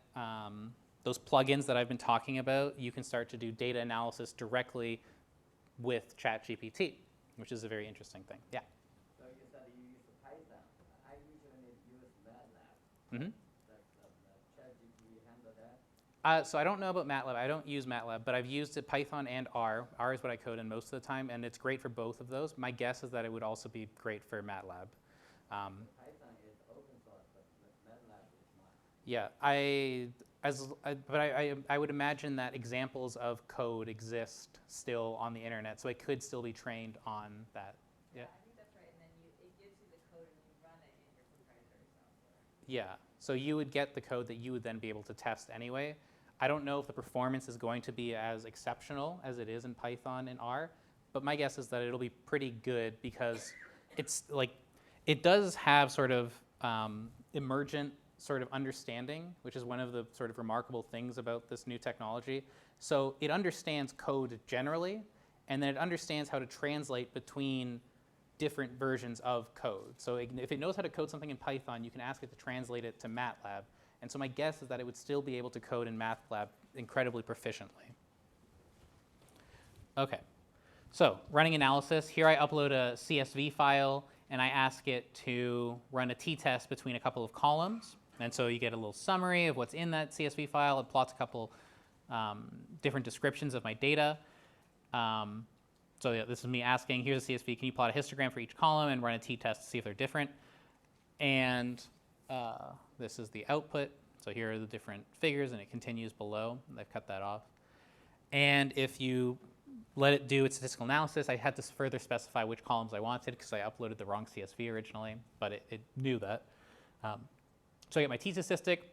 those plugins that I've been talking about, you can start to do data analysis directly with ChatGPT, which is a very interesting thing. Yeah? So you said you use Python. I usually use MATLAB. Mm-hmm. Does ChatGPT handle that? So I don't know about MATLAB. I don't use MATLAB, but I've used it Python and R. R is what I code in most of the time, and it's great for both of those. My guess is that it would also be great for MATLAB. Python is open source, but MATLAB is not. Yeah, I would imagine that examples of code exist still on the internet, so it could still be trained on that. Yeah. I think that's right, and then it gives you the code and you run it in your proprietary software. Yeah, so you would get the code that you would then be able to test anyway. I don't know if the performance is going to be as exceptional as it is in Python and R, but my guess is that it'll be pretty good because it's like, it does have sort of emergent sort of understanding, which is one of the sort of remarkable things about this new technology. So it understands code generally, and then it understands how to translate between different versions of code. So if it knows how to code something in Python, you can ask it to translate it to MATLAB. And so my guess is that it would still be able to code in MATLAB incredibly proficiently. Okay, so running analysis. Here I upload a CSV file, and I ask it to run a t-test between a couple of columns. And so you get a little summary of what's in that CSV file. It plots a couple different descriptions of my data. So yeah, this is me asking, here's a CSV, can you plot a histogram for each column and run a t-test to see if they're different? And this is the output. So here are the different figures, and it continues below. I've cut that off. And if you let it do its statistical analysis, I had to further specify which columns I wanted because I uploaded the wrong CSV originally, but it knew that. So I get my t-statistic,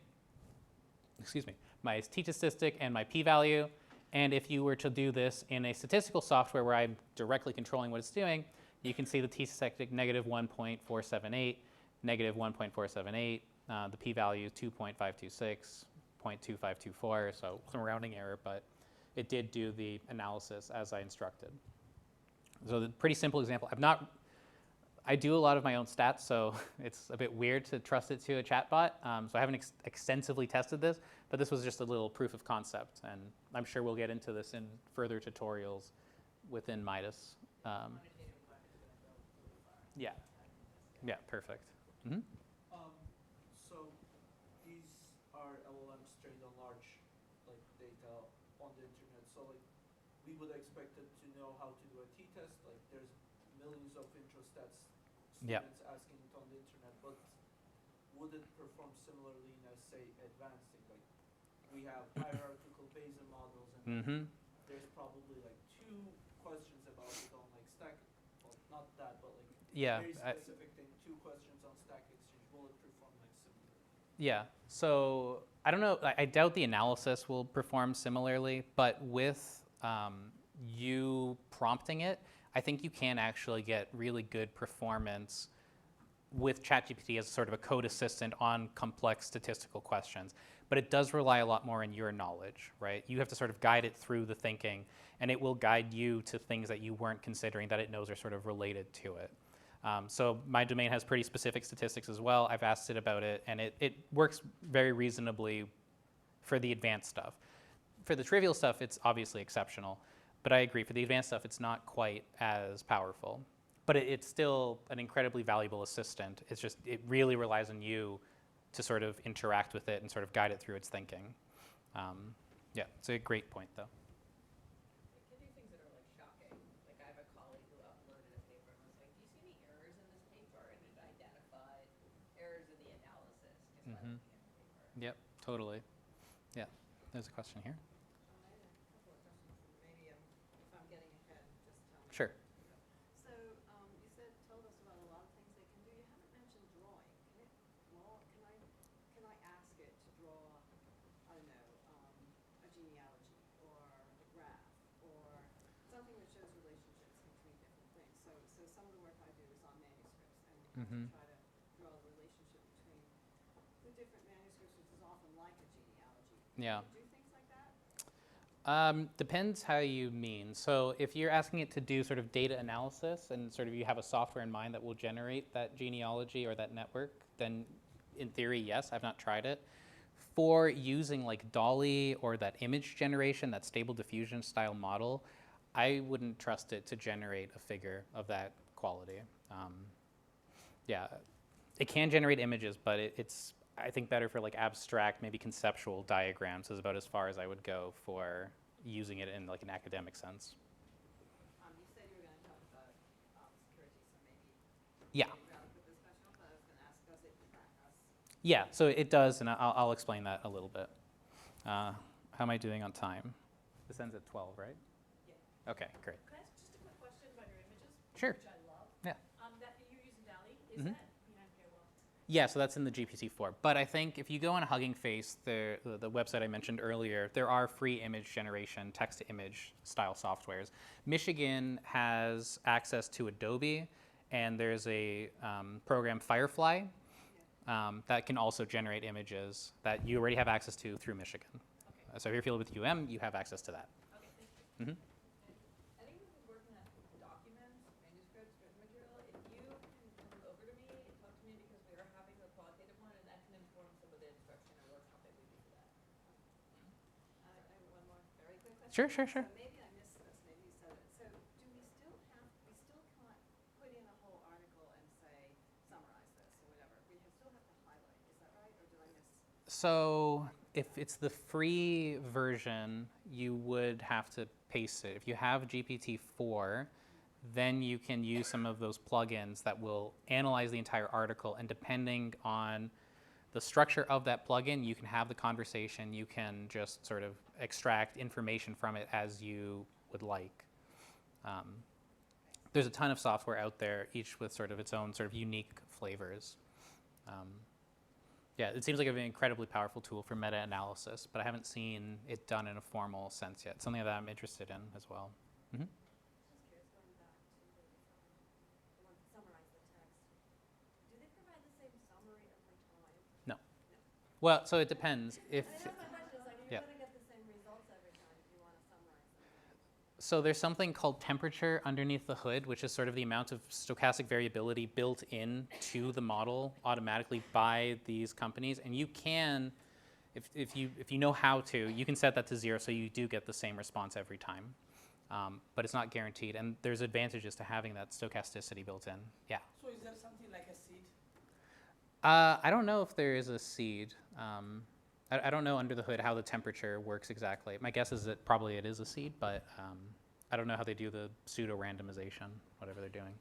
my t-statistic and my p-value. And if you were to do this in a statistical software where I'm directly controlling what it's doing, you can see the t-statistic negative 1.478, negative 1.478, the p-value 2.526, 0.2524, so some rounding error, but it did do the analysis as I instructed. So the pretty simple example. I do a lot of my own stats, so it's a bit weird to trust it to a chatbot. So I haven't extensively tested this, but this was just a little proof of concept, and I'm sure we'll get into this in further tutorials within MIDAS. Yeah, perfect. Mm-hmm. So these are LLMs trained on large data on the internet. So we would expect it to know how to do a t-test. There's millions of introstats students asking it on the internet, but would it perform similarly in a, say, advanced thing? We have hierarchical Bayesian models, and there's probably 2 questions about it on stack, well, not that, but very specific thing, 2 questions on Stack Exchange. Will it perform similarly? Yeah, so I don't know, I doubt the analysis will perform similarly, but with you prompting it, I think you can actually get really good performance with ChatGPT as sort of a code assistant on complex statistical questions. But it does rely a lot more on your knowledge, right? You have to sort of guide it through the thinking, and it will guide you to things that you weren't considering that it knows are sort of related to it. So my domain has pretty specific statistics as well. I've asked it about it, and it works very reasonably for the advanced stuff. For the trivial stuff, it's obviously exceptional. But I agree, for the advanced stuff, it's not quite as powerful. But it's still an incredibly valuable assistant. It's just, it really relies on you to sort of interact with it and sort of guide it through its thinking. Yeah, it's a great point, though. It can do things that are like shocking. Like I have a colleague who uploaded a paper and was like, "Do you see any errors in this paper?" And it identified errors in the analysis just by looking at the paper. Yep, totally. Yeah, there's a question here. I had a couple of questions, and maybe if I'm getting ahead, just tell me. Sure. So you told us about a lot of things they can do. You haven't mentioned drawing. Can I ask it to draw, I don't know, a genealogy or a graph or something that shows relationships between different things? So some of the work I do is on manuscripts, and we have to try to draw a relationship between the different manuscripts, which is often like a genealogy. Yeah. Do things like that? Depends how you mean. So if you're asking it to do sort of data analysis and sort of you have a software in mind that will generate that genealogy or that network, then in theory, yes, I've not tried it. For using like DALL-E or that image generation, that stable diffusion style model, I wouldn't trust it to generate a figure of that quality. Yeah, it can generate images, but it's, I think, better for like abstract, maybe conceptual diagrams is about as far as I would go for using it in like an academic sense. You said you were going to talk about security, so maybe Yeah. rather put this question off, but I was going to ask, does it track us? Yeah, so it does, and I'll explain that a little bit. How am I doing on time? This ends at 12, right? Yeah. Okay, great. Can I ask just a quick question about your images? Sure. Which I love. Yeah. That you're using DALL-E, is Mhm. that behind paywall? Yeah, so that's in the GPT-4. But I think if you go on Hugging Face, the website I mentioned earlier, there are free image generation, text-to-image style softwares. Michigan has access to Adobe, and there's a program, Firefly, that can also generate images that you already have access to through Michigan. Okay. So if you're affiliated with UM, you have access to that. Okay, thank you. Mhm. I think we've been working on documents, manuscripts, written material. If you can come over to me and talk to me because we are having a qualitative one, and that can inform some of the instruction or workshop that we do for that. I have one more very quick question. Sure. So maybe I missed this, maybe you said it. So do we still can't put in a whole article and say, summarize this or whatever? We still have to highlight, is that right, or did I miss? So if it's the free version, you would have to paste it. If you have GPT-4, then you can use some of those plugins that will analyze the entire article, and depending on the structure of that plugin, you can have the conversation, you can just sort of extract information from it as you would like. There's a ton of software out there, each with sort of its own sort of unique flavors. Yeah, it seems like an incredibly powerful tool for meta-analysis, but I haven't seen it done in a formal sense yet. Something that I'm interested in as well. Mm-hmm. Just curious, going back to the one that summarize the text. Do they provide the same summary every time? No. Well, so it depends. If That's my question, is like, yeah. you're going to get the same results every time if you want to summarize them. So there's something called temperature underneath the hood, which is sort of the amount of stochastic variability built into the model automatically by these companies. And you can, if you know how to, you can set that to 0 so you do get the same response every time. But it's not guaranteed. And there's advantages to having that stochasticity built in. Yeah. So is there something like a seed? I don't know if there is a seed. I don't know under the hood how the temperature works exactly. My guess is that probably it is a seed, but I don't know how they do the pseudo-randomization, whatever they're doing.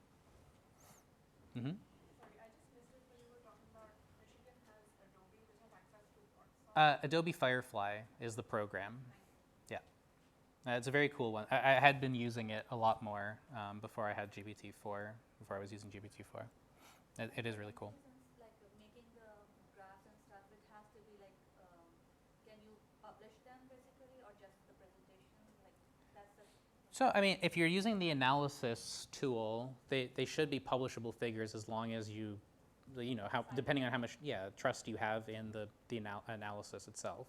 Mm-hmm. Sorry, I just missed it when you were talking about Michigan has Adobe, which has access to what software? Adobe Firefly is the program. Yeah. It's a very cool one. I had been using it a lot more before I had GPT-4, before I was using GPT-4. It is really cool. Like making the graphs and stuff, it has to be like, can you publish them basically, or just the presentation? Like that's the. So, I mean, if you're using the analysis tool, they should be publishable figures as long as you you know, how, depending on how much, trust you have in the analysis itself.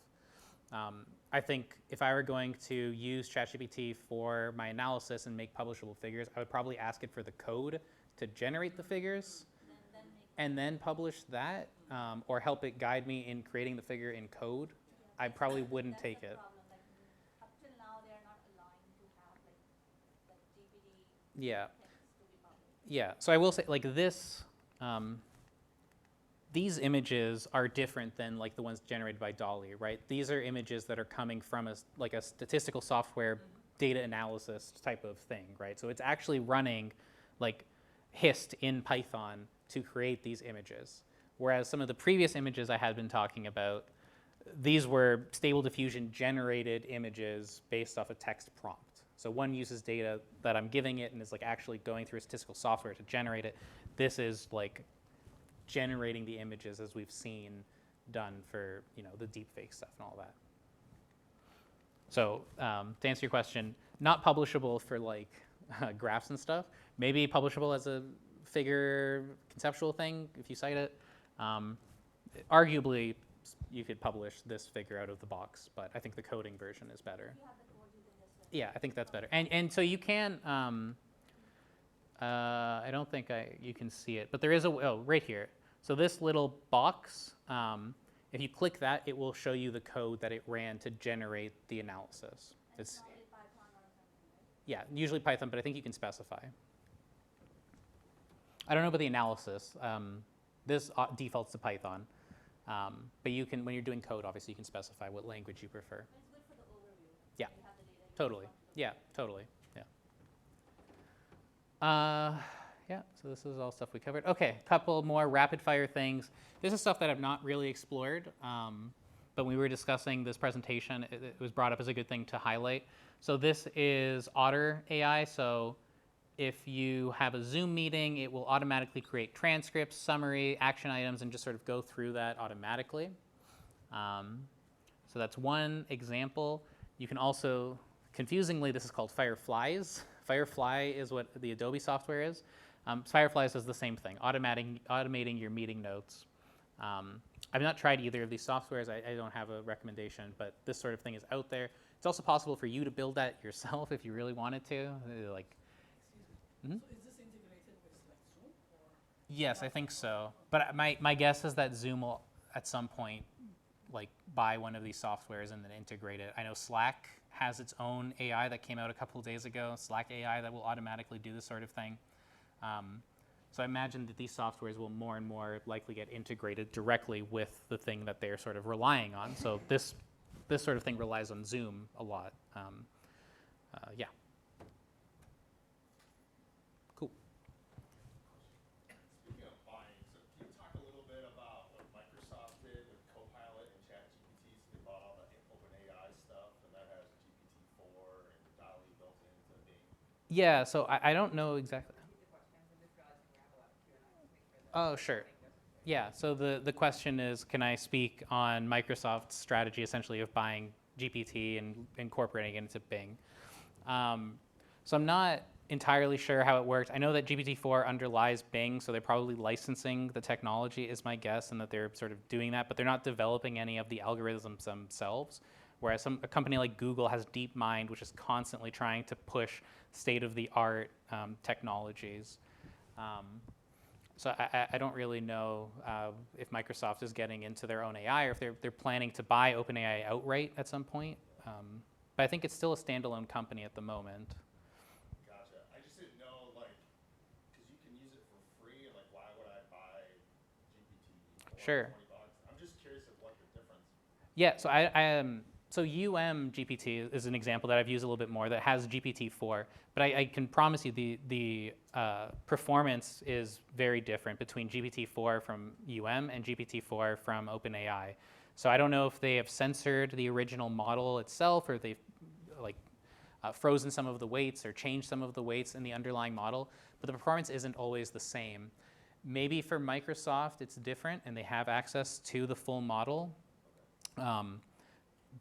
I think if I were going to use ChatGPT for my analysis and make publishable figures, I would probably ask it for the code to generate the figures and then publish that, or help it guide me in creating the figure in code. I probably wouldn't take it. Problem. Like, up till now, they are not allowing to have like GPT Yeah. things to be published. Yeah. So I will say, like this, these images are different than like the ones generated by DALL-E, right? These are images that are coming from like a statistical software data analysis type of thing, right? So it's actually running like HIST in Python to create these images. Whereas some of the previous images I had been talking about, these were Stable Diffusion generated images based off a text prompt. So one uses data that I'm giving it and is like actually going through a statistical software to generate it. This is like generating the images as we've seen done for, you know, the deepfake stuff and all that. So to answer your question, not publishable for like graphs and stuff. Maybe publishable as a figure conceptual thing if you cite it. Arguably, you could publish this figure out of the box, but I think the coding version is better. If you have the code, you can just Yeah, I think that's better. And so you can, I don't think you can see it, but there is right here. So this little box, if you click that, it will show you the code that it ran to generate the analysis. It's probably Python or something, right? yeah, usually Python, but I think you can specify. I don't know about the analysis. This defaults to Python, but you can, when you're doing code, obviously you can specify what language you prefer. But it's good for the overview. Yeah, You have the data. You totally. just want to look Yeah, totally. Yeah. Yeah, so this is all stuff we covered. Okay, couple more rapid fire things. This is stuff that I've not really explored, but when we were discussing this presentation, it was brought up as a good thing to highlight. So this is Otter AI. So if you have a Zoom meeting, it will automatically create transcripts, summary, action items, and just sort of go through that automatically. So that's one example. You can also, confusingly, this is called Fireflies. Firefly is what the Adobe software is. Fireflies does the same thing, automating your meeting notes. I've not tried either of these softwares. I don't have a recommendation, but this sort of thing is out there. It's also possible for you to build that yourself if you really wanted to. Like, So is this integrated with like Zoom or? yes, I think so. But my guess is that Zoom will at some point like buy one of these softwares and then integrate it. I know Slack has its own AI that came out a couple of days ago, Slack AI, that will automatically do this sort of thing. So I imagine that these softwares will more and more likely get integrated directly with the thing that they're sort of relying on. So this sort of thing relies on Zoom a lot. Yeah. Cool. Speaking of buying, so can you talk a little bit about what Microsoft did with Copilot and ChatGPT? So they bought all the OpenAI stuff, and that has GPT-4 and DALL-E built into Bing. Yeah, so I don't know exactly. Oh, sure. Yeah, so the question is, can I speak on Microsoft's strategy essentially of buying GPT and incorporating it into Bing? So I'm not entirely sure how it works. I know that GPT-4 underlies Bing, so they're probably licensing the technology is my guess, and that they're sort of doing that, but they're not developing any of the algorithms themselves. Whereas a company like Google has DeepMind, which is constantly trying to push state-of-the-art technologies. So I don't really know if Microsoft is getting into their own AI or if they're planning to buy OpenAI outright at some point. But I think it's still a standalone company at the moment. Gotcha. I just didn't know, like, because you can use it for free, and like, why would I buy GPT for Sure. $20? I'm just curious of what the difference. Yeah, so so GPT is an example that I've used a little bit more that has GPT-4, but I can promise you the performance is very different between GPT-4 from and GPT-4 from OpenAI. So I don't know if they have censored the original model itself, or they've like frozen some of the weights or changed some of the weights in the underlying model, but the performance isn't always the same. Maybe for Microsoft it's different and they have access to the full model.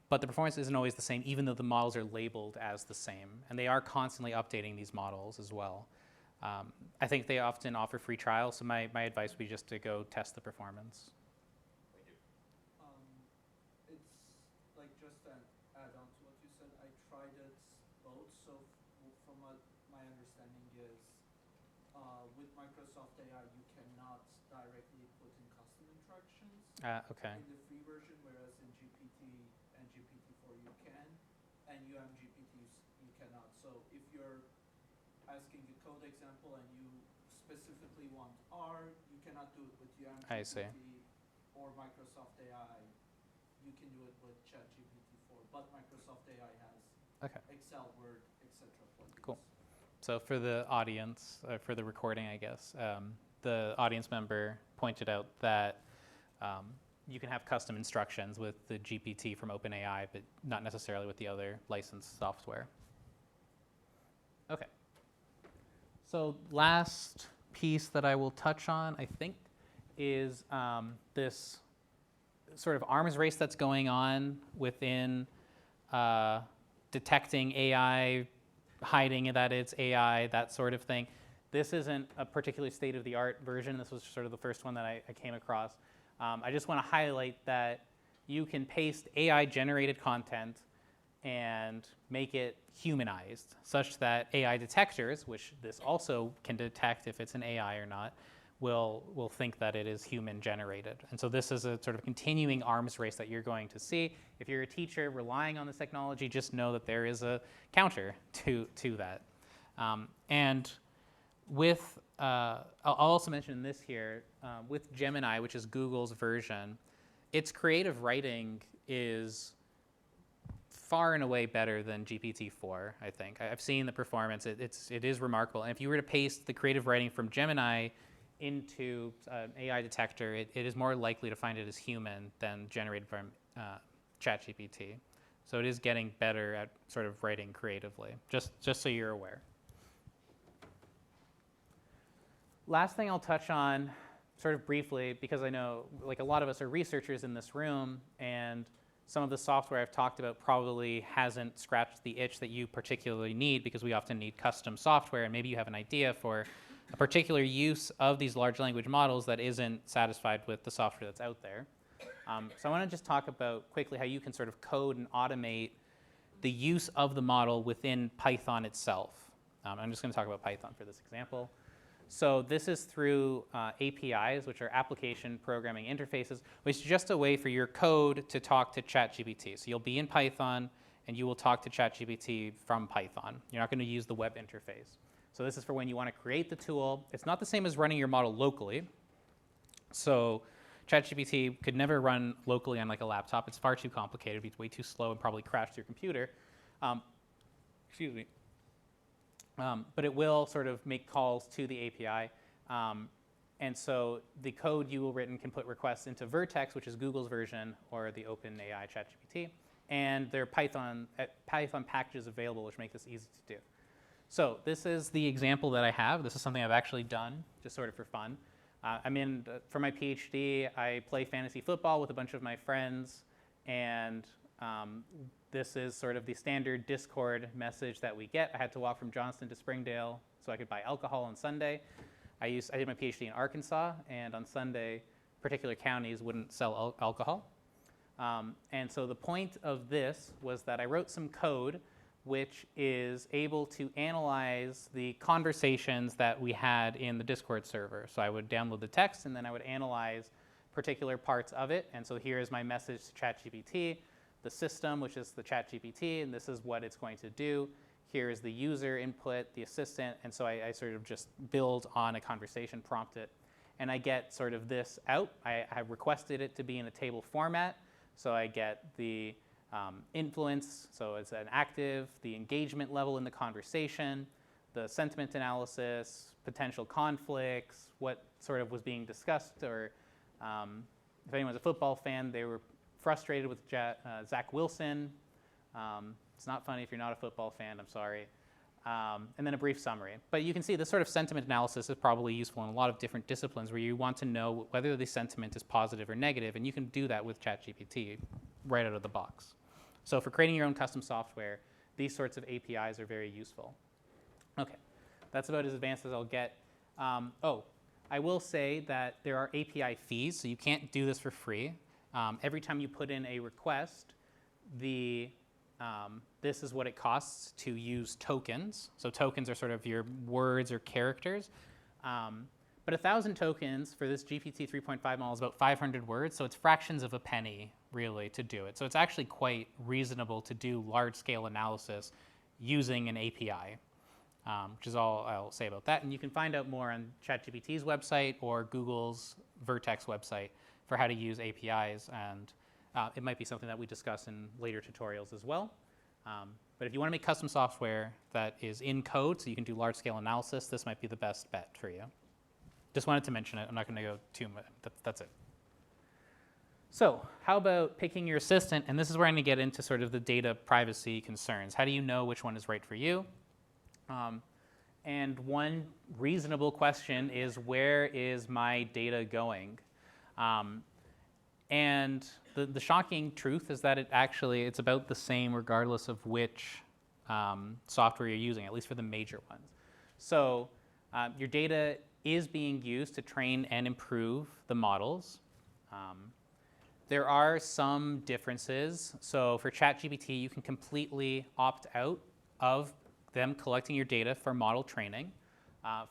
But the performance isn't always the same, even though the models are labeled as the same. And they are constantly updating these models as well. I think they often offer free trials, so my advice would be just to go test the performance. Thank you. It's like just an add-on to what you said. I tried it both. So from what my understanding is, with Microsoft AI, you cannot directly put in custom interactions Okay. in the free version, whereas in GPT and GPT-4 you can, and UMGPT you cannot. So if you're asking a code example and you specifically want R, you cannot do it with I see. UMGPT or Microsoft AI. You can do it with ChatGPT-4, but Microsoft AI has Okay. Excel, Word, etc. plugins. Cool. So for the audience, for the recording, I guess, the audience member pointed out that you can have custom instructions with the GPT from OpenAI, but not necessarily with the other licensed software. Okay. So last piece that I will touch on, I think, is this sort of arms race that's going on within detecting AI, hiding that it's AI, that sort of thing. This isn't a particularly state-of-the-art version. This was sort of the first one that I came across. I just want to highlight that you can paste AI-generated content and make it humanized, such that AI detectors, which this also can detect if it's an AI or not, will think that it is human-generated. And so this is a sort of continuing arms race that you're going to see. If you're a teacher relying on this technology, just know that there is a counter to that. And with, I'll also mention this here, with Gemini, which is Google's version, its creative writing is far and away better than GPT-4, I think. I've seen the performance. It is remarkable. And if you were to paste the creative writing from Gemini into an AI detector, it is more likely to find it as human than generated from ChatGPT. So it is getting better at sort of writing creatively, just so you're aware. Last thing I'll touch on sort of briefly, because I know like a lot of us are researchers in this room, and some of the software I've talked about probably hasn't scratched the itch that you particularly need, because we often need custom software, and maybe you have an idea for a particular use of these large language models that isn't satisfied with the software that's out there. So I want to just talk about quickly how you can sort of code and automate the use of the model within Python itself. I'm just going to talk about Python for this example. So this is through APIs, which are application programming interfaces, which is just a way for your code to talk to ChatGPT. So you'll be in Python, and you will talk to ChatGPT from Python. You're not going to use the web interface. So this is for when you want to create the tool. It's not the same as running your model locally. So ChatGPT could never run locally on like a laptop. It's far too complicated. It'd be way too slow and probably crash your computer. Excuse me. But it will sort of make calls to the API. And so the code you will written can put requests into Vertex, which is Google's version, or the OpenAI ChatGPT. And there are Python packages available which make this easy to do. So this is the example that I have. This is something I've actually done, just sort of for fun. For my PhD, I play fantasy football with a bunch of my friends, and this is sort of the standard Discord message that we get. I had to walk from Johnston to Springdale so I could buy alcohol on Sunday. I did my PhD in Arkansas, and on Sunday, particular counties wouldn't sell alcohol. And so the point of this was that I wrote some code which is able to analyze the conversations that we had in the Discord server. So I would download the text, and then I would analyze particular parts of it. And so here is my message to ChatGPT, the system, which is the ChatGPT, and this is what it's going to do. Here is the user input, the assistant, and so I sort of just build on a conversation, prompt it, and I get sort of this out. I requested it to be in a table format, so I get the influence, so it's an active, the engagement level in the conversation, the sentiment analysis, potential conflicts, what sort of was being discussed, or if anyone's a football fan, they were frustrated with Zach Wilson. It's not funny if you're not a football fan, I'm sorry. And then a brief summary. But you can see this sort of sentiment analysis is probably useful in a lot of different disciplines where you want to know whether the sentiment is positive or negative, and you can do that with ChatGPT right out of the box. So for creating your own custom software, these sorts of APIs are very useful. Okay, that's about as advanced as I'll get. Oh, I will say that there are API fees, so you can't do this for free. Every time you put in a request, this is what it costs to use tokens. So tokens are sort of your words or characters. But 1,000 tokens for this GPT 3.5 model is about 500 words, so it's fractions of a penny, really, to do it. So it's actually quite reasonable to do large-scale analysis using an API, which is all I'll say about that. And you can find out more on ChatGPT's website or Google's Vertex website for how to use APIs, and it might be something that we discuss in later tutorials as well. But if you want to make custom software that is in code so you can do large-scale analysis, this might be the best bet for you. Just wanted to mention it. I'm not going to go too much. That's it. So how about picking your assistant? And this is where I'm going to get into sort of the data privacy concerns. How do you know which one is right for you? And one reasonable question is, where is my data going? And the shocking truth is that it's about the same regardless of which software you're using, at least for the major ones. So your data is being used to train and improve the models. There are some differences. So for ChatGPT, you can completely opt out of them collecting your data for model training.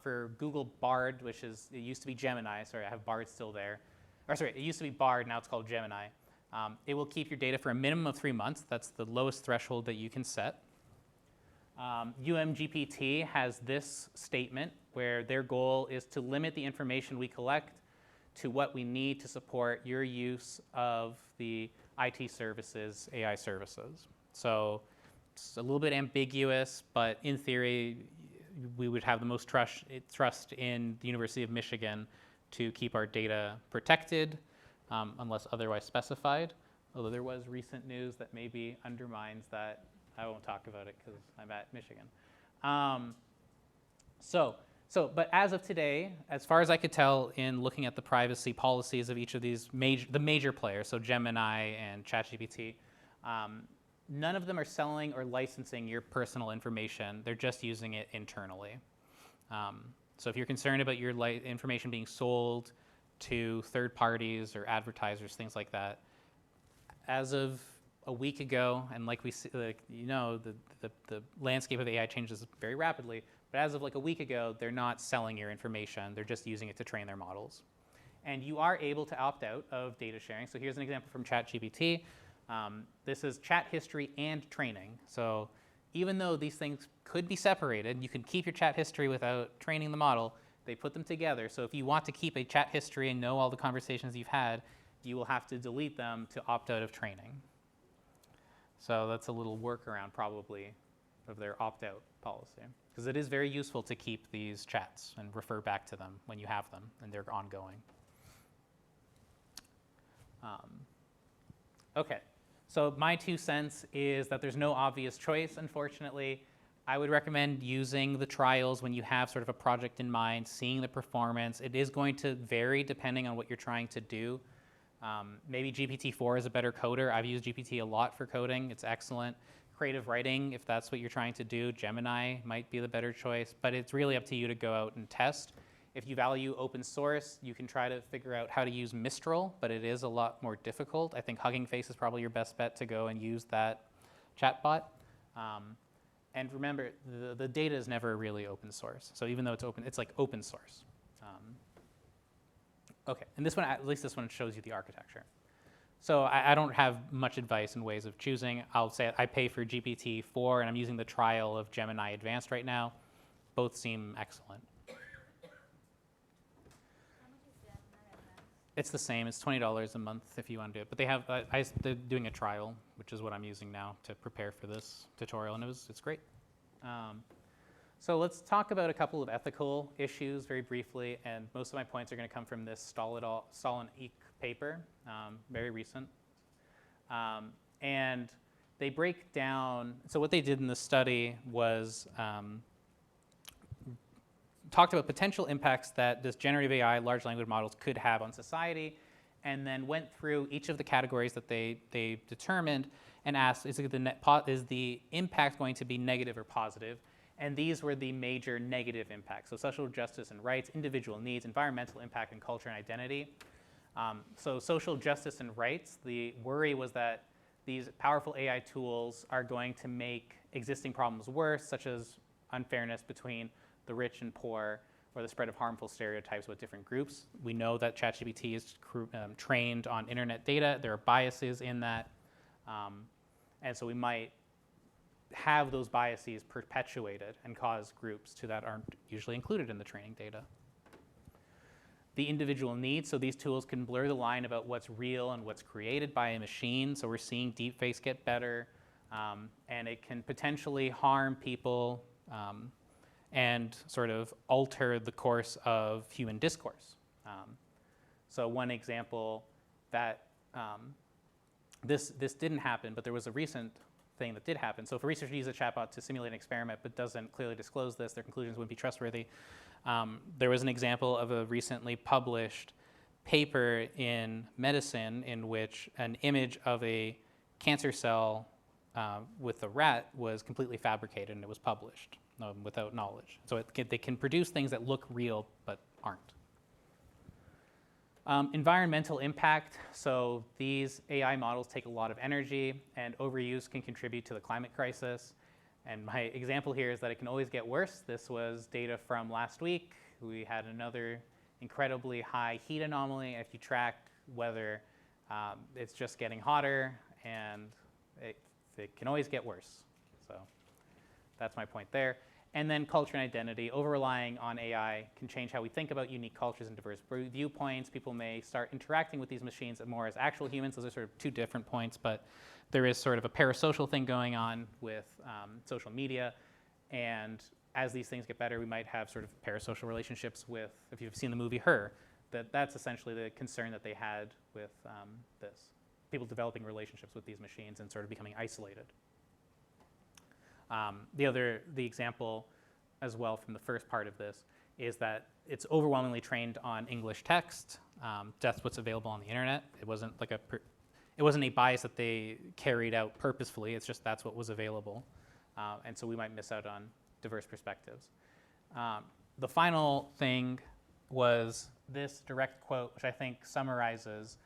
For Google Bard, it used to be Gemini, sorry, I have Bard still there. Or sorry, it used to be Bard, now it's called Gemini. It will keep your data for a minimum of 3 months. That's the lowest threshold that you can set. UMGPT has this statement where their goal is to limit the information we collect to what we need to support your use of the IT services, AI services. So it's a little bit ambiguous, but in theory, we would have the most trust in the University of Michigan to keep our data protected, unless otherwise specified. Although there was recent news that maybe undermines that. I won't talk about it because I'm at Michigan. But as of today, as far as I could tell in looking at the privacy policies of each of these major players, so Gemini and ChatGPT, none of them are selling or licensing your personal information. They're just using it internally. So if you're concerned about your information being sold to third parties or advertisers, things like that, as of a week ago, and like we see, the landscape of AI changes very rapidly, but as of like a week ago, they're not selling your information. They're just using it to train their models. And you are able to opt out of data sharing. So here's an example from ChatGPT. This is chat history and training. So even though these things could be separated, you can keep your chat history without training the model. They put them together. So if you want to keep a chat history and know all the conversations you've had, you will have to delete them to opt out of training. So that's a little workaround probably of their opt-out policy, because it is very useful to keep these chats and refer back to them when you have them and they're ongoing. Okay, so my 2 cents is that there's no obvious choice, unfortunately. I would recommend using the trials when you have sort of a project in mind, seeing the performance. It is going to vary depending on what you're trying to do. Maybe GPT-4 is a better coder. I've used GPT a lot for coding. It's excellent. Creative writing, if that's what you're trying to do, Gemini might be the better choice, but it's really up to you to go out and test. If you value open source, you can try to figure out how to use Mistral, but it is a lot more difficult. I think Hugging Face is probably your best bet to go and use that chatbot. And remember, the data is never really open source. So even though it's open, it's like open source. Okay, and this one, at least this one shows you the architecture. So I don't have much advice in ways of choosing. I'll say I pay for GPT-4, and I'm using the trial of Gemini Advanced right now. Both seem excellent. How much is Gemini Advanced? It's the same. It's $20 a month if you want to do it. But they have, they're doing a trial, which is what I'm using now to prepare for this tutorial, and it's great. So let's talk about a couple of ethical issues very briefly, and most of my points are going to come from this Stahl and Eek paper, very recent. And they break down, so what they did in the study was talked about potential impacts that this generative AI, large language models, could have on society, and then went through each of the categories that they determined and asked, is the impact going to be negative or positive? And these were the major negative impacts. So social justice and rights, individual needs, environmental impact, and culture and identity. So social justice and rights, the worry was that these powerful AI tools are going to make existing problems worse, such as unfairness between the rich and poor, or the spread of harmful stereotypes with different groups. We know that ChatGPT is trained on internet data. There are biases in that. And so we might have those biases perpetuated and cause groups that aren't usually included in the training data. The individual needs, so these tools can blur the line about what's real and what's created by a machine. So we're seeing deepfakes get better, and it can potentially harm people and sort of alter the course of human discourse. So one example that this didn't happen, but there was a recent thing that did happen. So if a researcher uses a chatbot to simulate an experiment but doesn't clearly disclose this, their conclusions wouldn't be trustworthy. There was an example of a recently published paper in Medicine in which an image of a cancer cell with a rat was completely fabricated, and it was published without knowledge. So they can produce things that look real but aren't. Environmental impact. So these AI models take a lot of energy, and overuse can contribute to the climate crisis. And my example here is that it can always get worse. This was data from last week. We had another incredibly high heat anomaly. If you track weather, it's just getting hotter, and it can always get worse. So that's my point there. And then culture and identity. Over-relying on AI can change how we think about unique cultures and diverse viewpoints. People may start interacting with these machines more as actual humans. Those are sort of two different points, but there is sort of a parasocial thing going on with social media. And as these things get better, we might have sort of parasocial relationships with, if you've seen the movie Her, that's essentially the concern that they had with this. People developing relationships with these machines and sort of becoming isolated. The example as well from the first part of this is that it's overwhelmingly trained on English text. That's what's available on the internet. It wasn't like it wasn't a bias that they carried out purposefully. It's just that's what was available. And so we might miss out on diverse perspectives. The final thing was this direct quote, which I think summarizes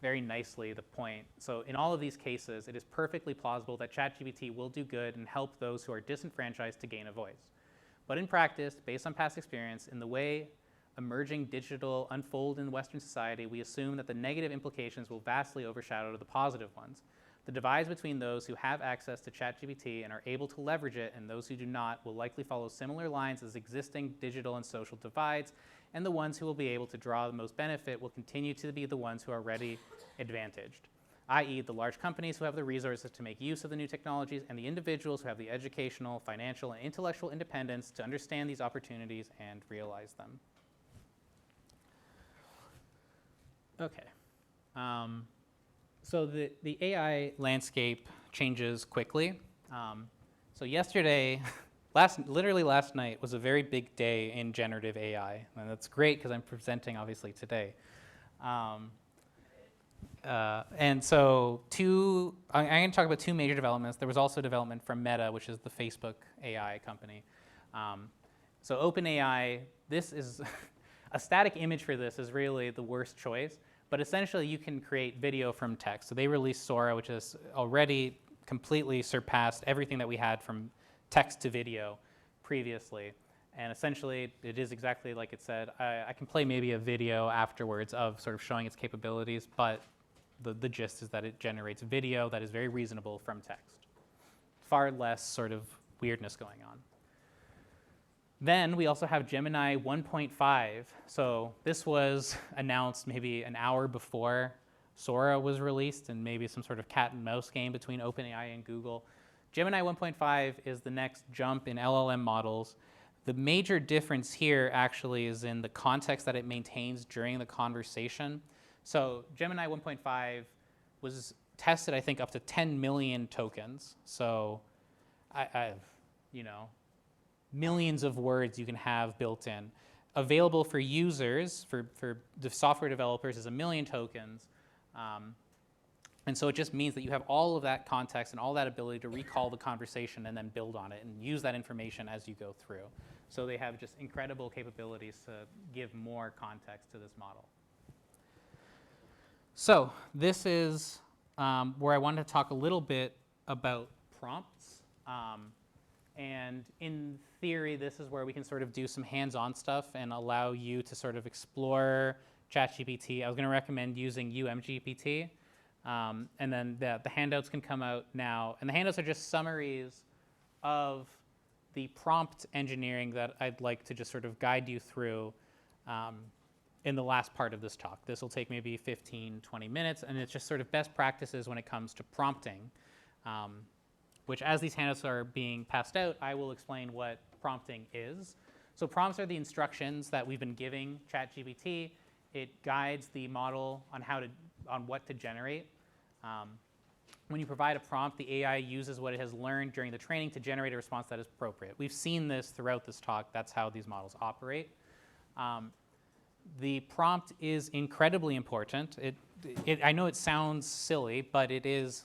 very nicely the point. So in all of these cases, it is perfectly plausible that ChatGPT will do good and help those who are disenfranchised to gain a voice. But in practice, based on past experience, in the way emerging digital unfold in Western society, we assume that the negative implications will vastly overshadow the positive ones. The divides between those who have access to ChatGPT and are able to leverage it and those who do not will likely follow similar lines as existing digital and social divides, and the ones who will be able to draw the most benefit will continue to be the ones who are already advantaged, i.e. the large companies who have the resources to make use of the new technologies and the individuals who have the educational, financial, and intellectual independence to understand these opportunities and realize them. Okay. So the AI landscape changes quickly. So yesterday, literally last night was a very big day in generative AI, and that's great because I'm presenting obviously today. And so I'm going to talk about two major developments. There was also development from Meta, which is the Facebook AI company. So OpenAI, this is a static image for this is really the worst choice. But essentially, you can create video from text. So they released Sora, which has already completely surpassed everything that we had from text to video previously. And essentially, it is exactly like it said. I can play maybe a video afterwards of sort of showing its capabilities, but the gist is that it generates video that is very reasonable from text. Far less sort of weirdness going on. Then we also have Gemini 1.5. So this was announced maybe an hour before Sora was released, and maybe some sort of cat and mouse game between OpenAI and Google. Gemini 1.5 is the next jump in LLM models. The major difference here actually is in the context that it maintains during the conversation. So Gemini 1.5 was tested, I think, up to 10 million tokens. So millions of words you can have built in. Available for users, for the software developers, is 1 million tokens. And so it just means that you have all of that context and all that ability to recall the conversation and then build on it and use that information as you go through. So they have just incredible capabilities to give more context to this model. So this is where I wanted to talk a little bit about prompts. And in theory, this is where we can sort of do some hands-on stuff and allow you to sort of explore ChatGPT. I was going to recommend using UMGPT. And then the handouts can come out now. And the handouts are just summaries of the prompt engineering that I'd like to just sort of guide you through in the last part of this talk. This will take maybe 15, 20 minutes, and it's just sort of best practices when it comes to prompting, which as these handouts are being passed out, I will explain what prompting is. So prompts are the instructions that we've been giving ChatGPT. It guides the model on what to generate. When you provide a prompt, the AI uses what it has learned during the training to generate a response that is appropriate. We've seen this throughout this talk. That's how these models operate. The prompt is incredibly important. I know it sounds silly, but it is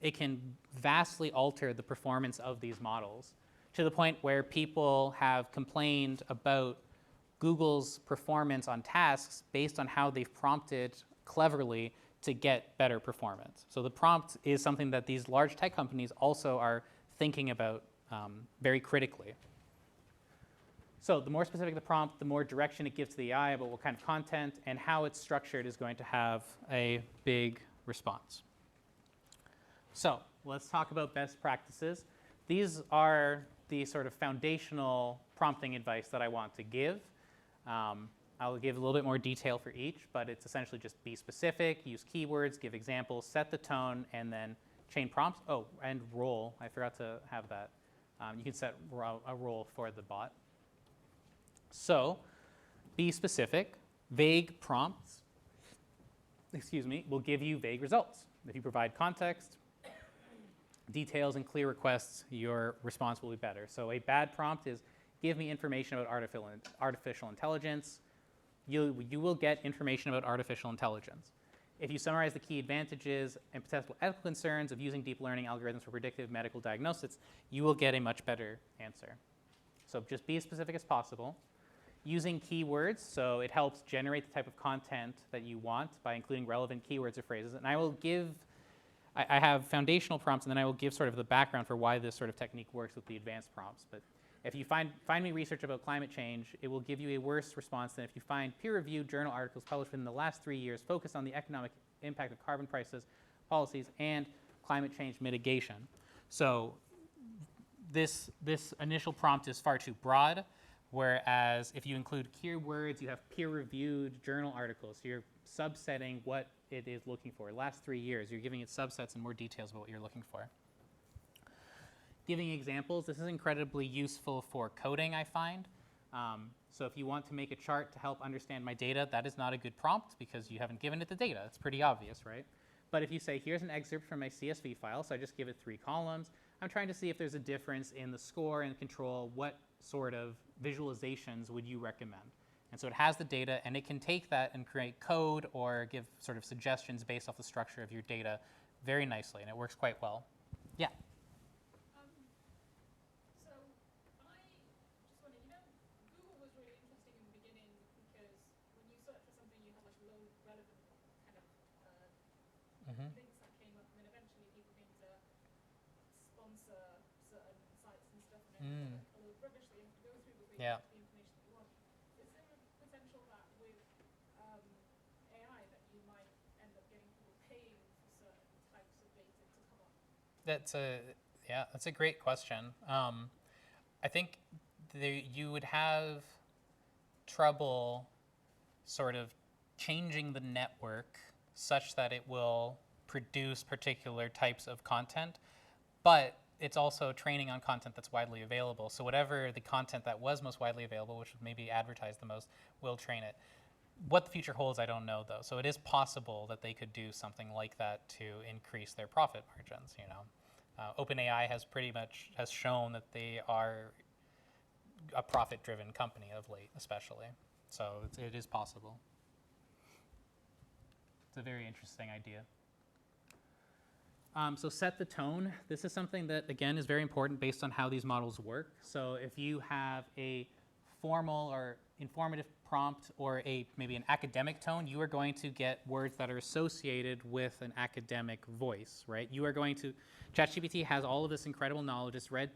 it can vastly alter the performance of these models to the point where people have complained about Google's performance on tasks based on how they've prompted cleverly to get better performance. So the prompt is something that these large tech companies also are thinking about very critically. So the more specific the prompt, the more direction it gives to the AI about what kind of content and how it's structured is going to have a big response. So let's talk about best practices. These are the sort of foundational prompting advice that I want to give. I'll give a little bit more detail for each, but it's essentially just be specific, use keywords, give examples, set the tone, and then chain prompts. Oh, and role. I forgot to have that. You can set a role for the bot. So be specific. Vague prompts, will give you vague results. If you provide context, details, and clear requests, your response will be better. So a bad prompt is, give me information about artificial intelligence. You will get information about artificial intelligence. If you summarize the key advantages and potential ethical concerns of using deep learning algorithms for predictive medical diagnosis, you will get a much better answer. So just be as specific as possible. Using keywords, so it helps generate the type of content that you want by including relevant keywords or phrases. And I have foundational prompts, and then I will give sort of the background for why this sort of technique works with the advanced prompts. But if you find me research about climate change, it will give you a worse response than if you find peer-reviewed journal articles published within the last 3 years focused on the economic impact of carbon prices, policies, and climate change mitigation. So this initial prompt is far too broad, whereas if you include keywords, you have peer-reviewed journal articles. So you're subsetting what it is looking for. Last 3 years, you're giving it subsets and more details about what you're looking for. Giving examples, this is incredibly useful for coding, I find. So if you want to make a chart to help understand my data, that is not a good prompt because you haven't given it the data. It's pretty obvious, right? But if you say, here's an excerpt from my CSV file, so I just give it 3 columns, I'm trying to see if there's a difference in the score and control, what sort of visualizations would you recommend? And so it has the data, and it can take that and create code or give sort of suggestions based off the structure of your data very nicely, and it works quite well. Yeah? So I just wonder, Google was really interesting in the beginning because when you search for something, you have like low relevant kind of links that came up, and then eventually people came to sponsor certain sites and stuff, and then like a load of rubbish that you have to go through before you get the information that you want. Is there a potential that with AI that you might end up getting people paying for certain types of data to come up? That's a great question. I think you would have trouble sort of changing the network such that it will produce particular types of content, but it's also training on content that's widely available. So whatever the content that was most widely available, which would maybe advertise the most, will train it. What the future holds, I don't know, though. So it is possible that they could do something like that to increase their profit margins, OpenAI has shown that they are a profit-driven company of late, especially. So it is possible. It's a very interesting idea. So set the tone. This is something that, again, is very important based on how these models work. So if you have a formal or informative prompt or maybe an academic tone, you are going to get words that are associated with an academic voice, right? You are going to, ChatGPT has all of this incredible knowledge. It's read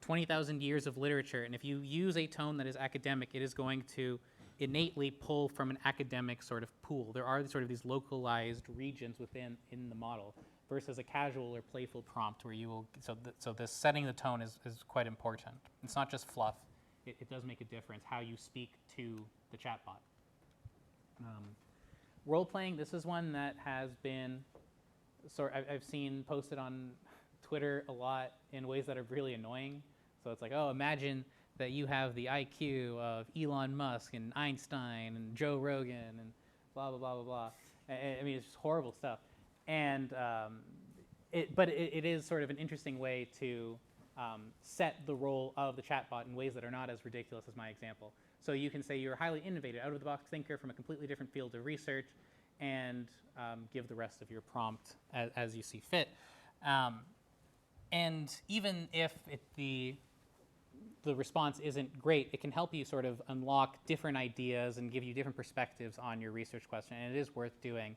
20,000 years of literature, and if you use a tone that is academic, it is going to innately pull from an academic sort of pool. There are sort of these localized regions in the model versus a casual or playful prompt where you will, so this setting the tone is quite important. It's not just fluff. It does make a difference how you speak to the chatbot. Role-playing, this is one that has been, I've seen posted on Twitter a lot in ways that are really annoying. So it's like, oh, imagine that you have the IQ of Elon Musk and Einstein and Joe Rogan and blah, blah, blah, blah, blah. I mean, it's just horrible stuff. And, but it is sort of an interesting way to set the role of the chatbot in ways that are not as ridiculous as my example. So you can say you're a highly innovative, out-of-the-box thinker from a completely different field of research, and give the rest of your prompt as you see fit. And even if the response isn't great, it can help you sort of unlock different ideas and give you different perspectives on your research question, and it is worth doing.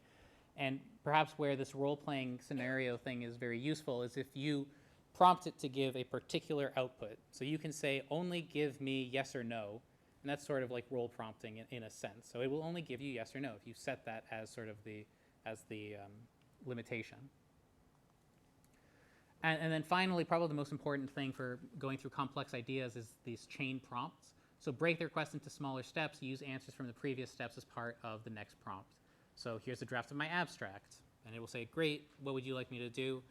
And perhaps where this role-playing scenario thing is very useful is if you prompt it to give a particular output. So you can say, only give me yes or no, and that's sort of like role prompting in a sense. So it will only give you yes or no if you set that as sort of the limitation. And then finally, probably the most important thing for going through complex ideas is these chain prompts. So break the request into smaller steps, use answers from the previous steps as part of the next prompt. So here's a draft of my abstract, and it will say, great, what would you like me to do?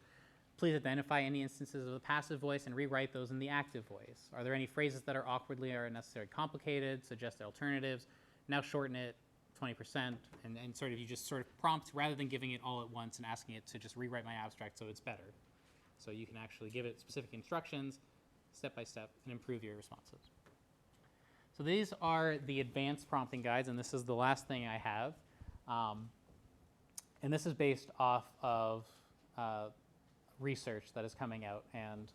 Please identify any instances of the passive voice and rewrite those in the active voice. Are there any phrases that are awkwardly or unnecessarily complicated? Suggest alternatives. Now shorten it 20%, and sort of you just sort of prompt rather than giving it all at once and asking it to just rewrite my abstract so it's better. So you can actually give it specific instructions, step by step, and improve your responses. So these are the advanced prompting guides, and this is the last thing I have. And this is based off of research that is coming out and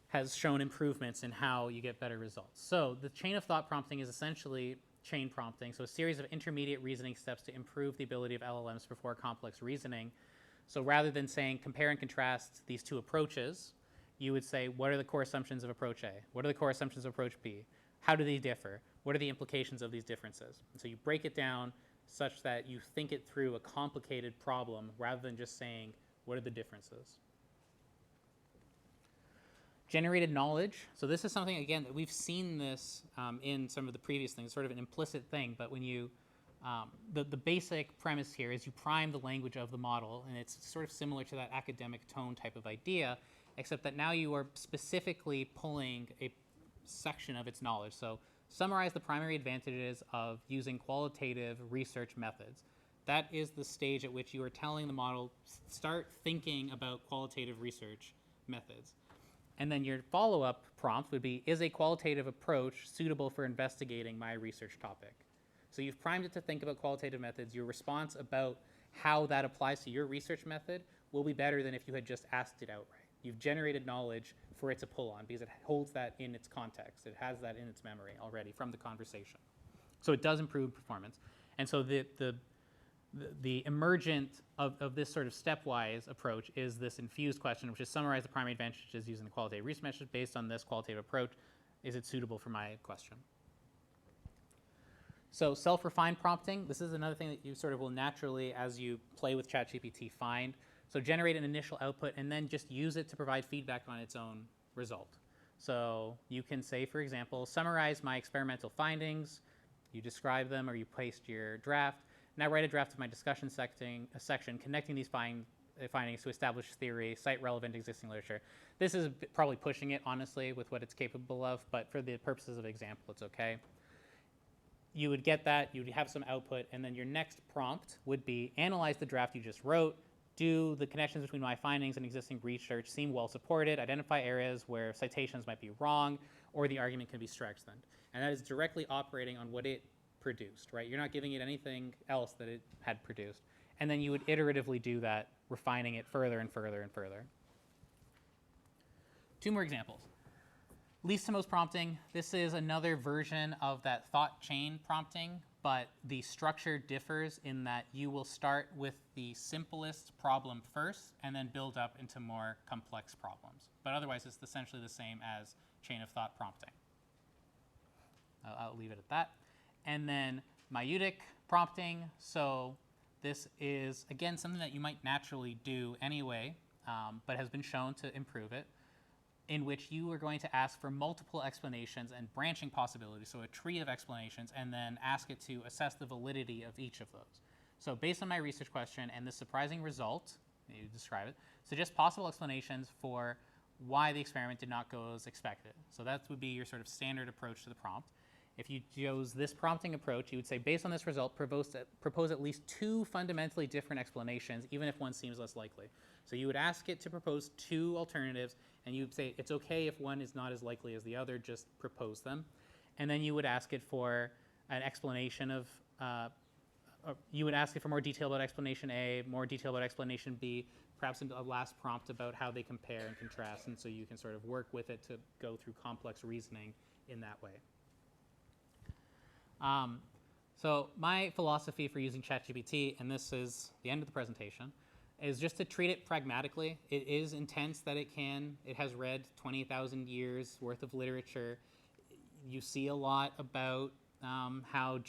has shown improvements in how you get better results. So the chain of thought prompting is essentially chain prompting, so a series of intermediate reasoning steps to improve the ability of LLMs to perform complex reasoning. So rather than saying compare and contrast these two approaches, you would say, what are the core assumptions of approach A? What are the core assumptions of approach B? How do they differ? What are the implications of these differences? And so you break it down such that you think it through a complicated problem rather than just saying, what are the differences? Generated knowledge. So this is something, again, that we've seen this in some of the previous things, sort of an implicit thing, but when you, the basic premise here is you prime the language of the model, and it's sort of similar to that academic tone type of idea, except that now you are specifically pulling a section of its knowledge. So summarize the primary advantages of using qualitative research methods. That is the stage at which you are telling the model, start thinking about qualitative research methods. And then your follow-up prompt would be, is a qualitative approach suitable for investigating my research topic? So you've primed it to think about qualitative methods. Your response about how that applies to your research method will be better than if you had just asked it outright. You've generated knowledge for it to pull on because it holds that in its context. It has that in its memory already from the conversation. So it does improve performance. And so the emergent of this sort of stepwise approach is this infused question, which is summarize the primary advantages using the qualitative research method based on this qualitative approach. Is it suitable for my question? So self-refined prompting, this is another thing that you sort of will naturally, as you play with ChatGPT, find. So generate an initial output and then just use it to provide feedback on its own result. So you can say, for example, summarize my experimental findings. You describe them or you paste your draft. Now write a draft of my discussion section connecting these findings to establish theory, cite relevant existing literature. This is probably pushing it, honestly, with what it's capable of, but for the purposes of example, it's okay. You would get that, you would have some output, and then your next prompt would be analyze the draft you just wrote, do the connections between my findings and existing research seem well supported, identify areas where citations might be wrong, or the argument can be strengthened. And that is directly operating on what it produced, right? You're not giving it anything else that it had produced. And then you would iteratively do that refining it further and further and further. 2 more examples. Least to most prompting. This is another version of that thought chain prompting, but the structure differs in that you will start with the simplest problem first and then build up into more complex problems. But otherwise, it's essentially the same as chain of thought prompting. I'll leave it at that. And then maieutic prompting. So this is, again, something that you might naturally do anyway, but has been shown to improve it, in which you are going to ask for multiple explanations and branching possibilities, so a tree of explanations, and then ask it to assess the validity of each of those. So based on my research question and the surprising result, you describe it, suggest possible explanations for why the experiment did not go as expected. So that would be your sort of standard approach to the prompt. If you chose this prompting approach, you would say, based on this result, propose at least 2 fundamentally different explanations, even if one seems less likely. So you would ask it to propose 2 alternatives, and you would say, it's okay if one is not as likely as the other, just propose them. And then you would ask it for an explanation of, you would ask it for more detail about explanation A, more detail about explanation B, perhaps a last prompt about how they compare and contrast, and so you can sort of work with it to go through complex reasoning in that way. So my philosophy for using ChatGPT, and this is the end of the presentation, is just to treat it pragmatically. It is intense that it has read 20,000 years worth of literature. You see a lot about how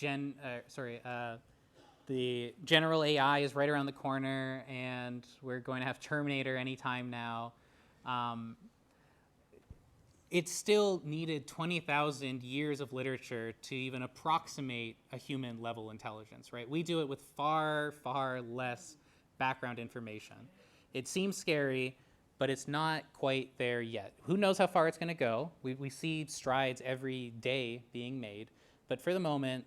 the general AI is right around the corner, and we're going to have Terminator anytime now. It still needed 20,000 years of literature to even approximate a human level intelligence, right? We do it with far, far less background information. It seems scary, but it's not quite there yet. Who knows how far it's going to go? We see strides every day being made, but for the moment,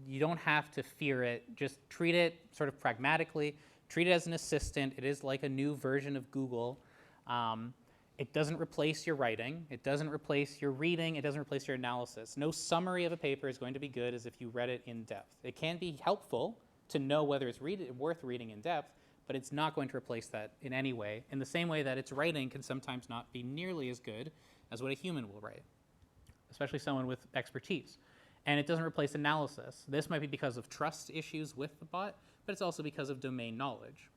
you don't have to fear it. Just treat it sort of pragmatically. Treat it as an assistant. It is like a new version of Google. It doesn't replace your writing. It doesn't replace your reading. It doesn't replace your analysis. No summary of a paper is going to be good as if you read it in depth. It can be helpful to know whether it's worth reading in depth, but it's not going to replace that in any way, in the same way that its writing can sometimes not be nearly as good as what a human will write, especially someone with expertise. And it doesn't replace analysis. This might be because of trust issues with the bot, but it's also because of domain knowledge.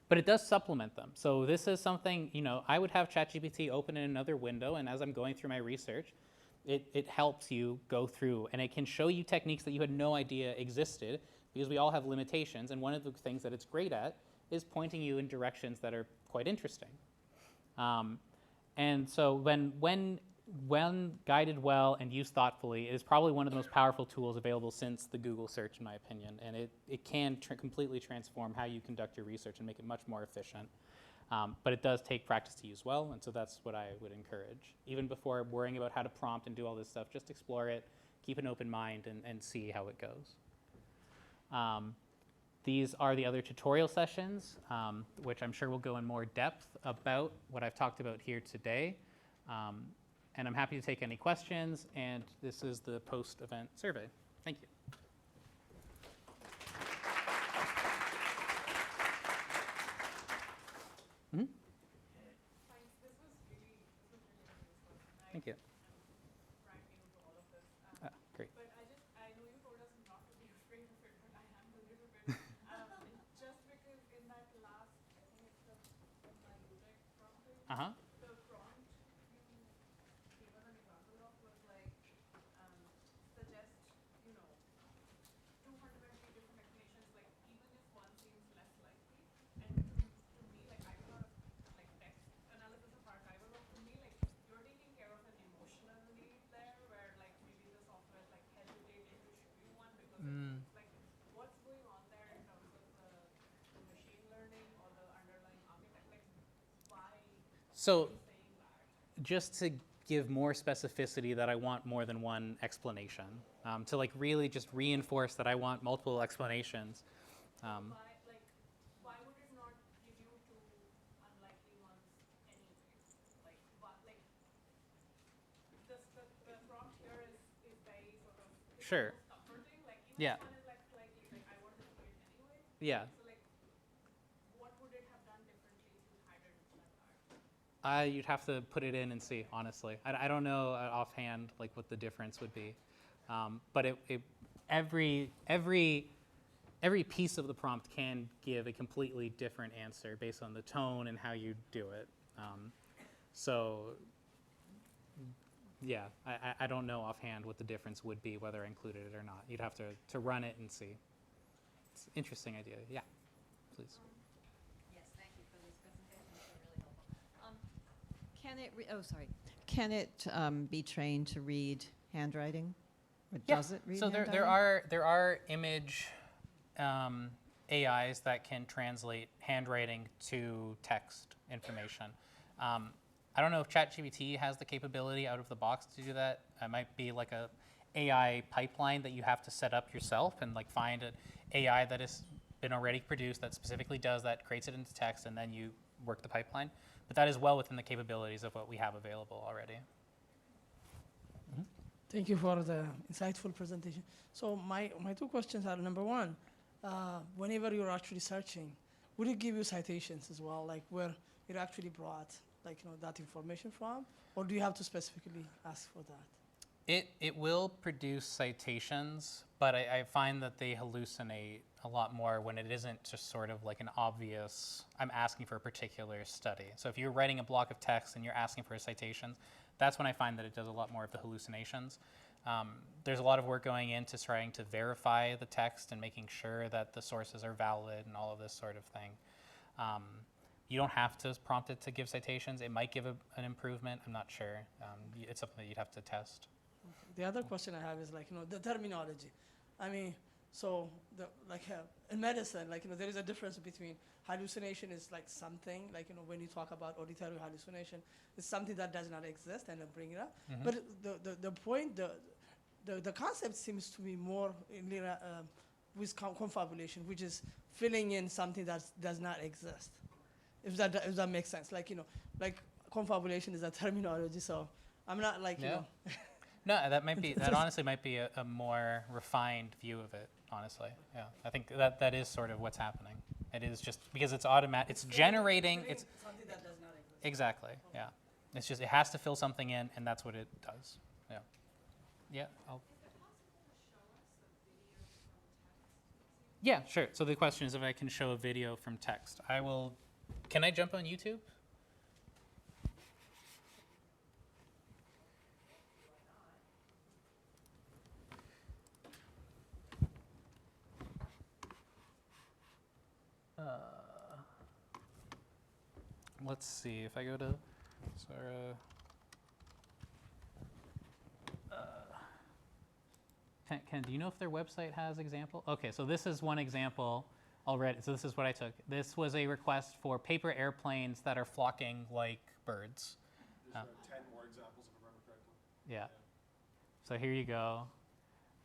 But it does supplement them. So this is something, I would have ChatGPT open in another window, and as I'm going through my research, it helps you go through, and it can show you techniques that you had no idea existed, because we all have limitations, and one of the things that it's great at is pointing you in directions that are quite interesting. And so when guided well and used thoughtfully, it is probably one of the most powerful tools available since the Google search, in my opinion. And it can completely transform how you conduct your research and make it much more efficient. But it does take practice to use well, and so that's what I would encourage. Even before worrying about how to prompt and do all this stuff, just explore it, keep an open mind, and see how it goes. These are the other tutorial sessions, which I'm sure will go in more depth about what I've talked about here today. And I'm happy to take any questions, and this is the post-event survey. Thank you. Mm-hmm. Thanks. This was really useful. Thank you. I'm brand new to all of this. Great. But I know you told us not to be afraid of it, but I am a little bit. Just because in that last, I think it's the maieutic prompting. Uh-huh. The prompt you gave us an example of was like suggest, 2 fundamentally different explanations, like even if one seems less likely. And to me, like I do not like text analysis of archival work. To me, like you're taking care of an emotional need there, where like maybe the software is like hesitating to show you one because it's like what's going on there in terms of the machine learning or the underlying architect. Like why are you saying that? Just to give more specificity that I want more than one explanation, to like really just reinforce that I want multiple explanations. Why would it not give you 2 unlikely ones anyway? Like, the prompt here is very sort of Sure. comforting. Like, even Yeah. if one is like slightly, like I want to see it anyway. Yeah. So like, what would You'd have to put it in and see, honestly. I don't know offhand like what the difference would be. But every piece of the prompt can give a completely different answer based on the tone and how you do it. So yeah, I don't know offhand what the difference would be, whether I included it or not. You'd have to run it and see. It's an interesting idea. Yeah, please. Yes, thank you for this presentation. It's been really helpful. Can it be trained to read handwriting? Or does it read so handwriting? there are image AIs that can translate handwriting to text information. I don't know if ChatGPT has the capability out of the box to do that. It might be like a AI pipeline that you have to set up yourself and like find an AI that has been already produced that specifically does that, creates it into text, and then you work the pipeline. But that is well within the capabilities of what we have available already. Thank you for the insightful presentation. So my two questions are, number one, whenever you're actually searching, would it give you citations as well, like where it actually brought that information from, or do you have to specifically ask for that? It will produce citations, but I find that they hallucinate a lot more when it isn't just sort of like an obvious, I'm asking for a particular study. So if you're writing a block of text and you're asking for a citation, that's when I find that it does a lot more of the hallucinations. There's a lot of work going into trying to verify the text and making sure that the sources are valid and all of this sort of thing. You don't have to prompt it to give citations. It might give an improvement. I'm not sure. It's something that you'd have to test. The other question I have is the terminology. I mean, so in medicine, there is a difference between hallucination is something when you talk about auditory hallucination, it's something that does not exist and then bring it up. Mm-hmm. But the point, the concept seems to be more with confabulation, which is filling in something that does not exist. If that makes sense, confabulation is a terminology, so I'm not No, that honestly might be a more refined view of it, honestly. Yeah, I think that is sort of what's happening. It is just because it's automatic, it's generating, it's something that does not exist. Exactly, yeah. It's just, it has to fill something in, and that's what it does. Yeah. Yeah, Is it possible to show us a video from text? yeah, sure. So the question is if I can show a video from text. Can I jump on YouTube? Let's see if I go to Sarah. Ken, do you know if their website has example? Okay, so this is one example already. So this is what I took. This was a request for paper airplanes that are flocking like birds. There's 10 more examples if I remember correctly. Yeah. So here you go.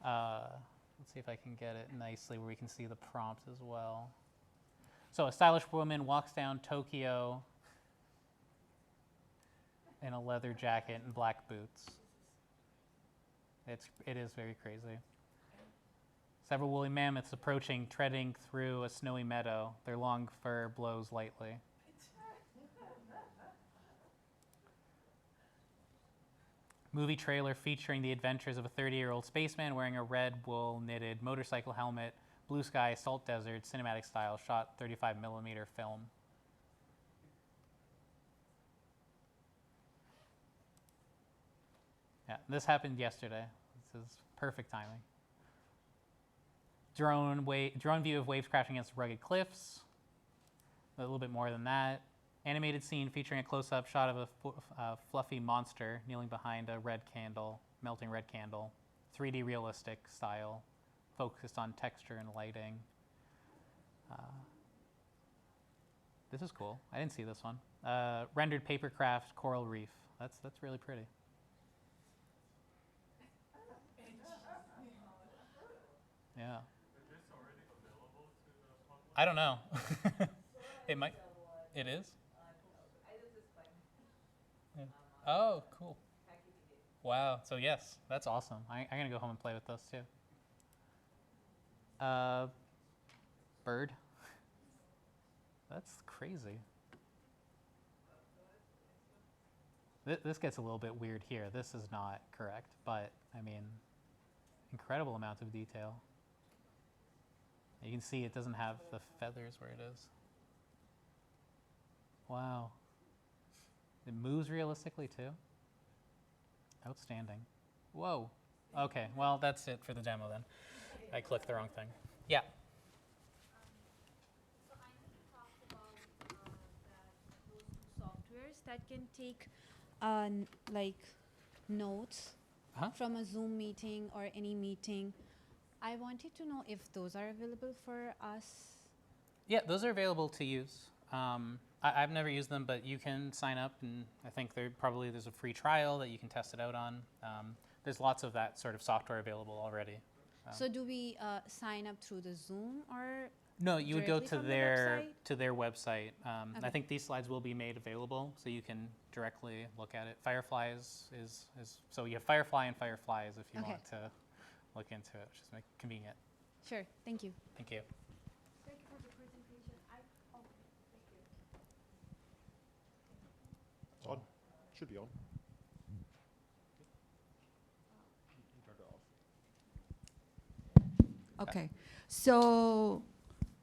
Let's see if I can get it nicely where we can see the prompt as well. So a stylish woman walks down Tokyo in a leather jacket and black boots. It is very crazy. Several woolly mammoths approaching, treading through a snowy meadow. Their long fur blows lightly. Movie trailer featuring the adventures of a 30-year-old spaceman wearing a red wool knitted motorcycle helmet, blue sky, salt desert, cinematic style, shot 35mm film. Yeah, this happened yesterday. This is perfect timing. Drone view of waves crashing against rugged cliffs. A little bit more than that. Animated scene featuring a close-up shot of a fluffy monster kneeling behind a red candle, melting red candle. 3D realistic style, focused on texture and lighting. This is cool. I didn't see this one. Rendered papercraft coral reef. That's really pretty. Yeah. Is this already available to the public? I don't know. It might. It is? Yeah. Oh, cool. Wow. So yes, that's awesome. I'm gonna go home and play with those too. Bird. That's crazy. This gets a little bit weird here. This is not correct, but I mean, incredible amount of detail. You can see it doesn't have the feathers where it is. Wow. It moves realistically too. Outstanding. Whoa. Okay, well, that's it for the demo then. I clicked the wrong thing. Yeah. So I know you talked about those two softwares that can take like notes Huh? from a Zoom meeting or any meeting. I wanted to know if those are available for us. Yeah, those are available to use. I've never used them, but you can sign up, and I think there's a free trial that you can test it out on. There's lots of that sort of software available already. So do we sign up through the Zoom or? No, you would go Directly to from the their website. I Okay. think these slides will be made available, so you can directly look at it. Firefly is so you have Firefly and Fireflies if you Okay. want to look into it, which is convenient. Sure, thank you. Thank you. Thank you for the presentation. Thank you. It's on. Should be on. Okay, so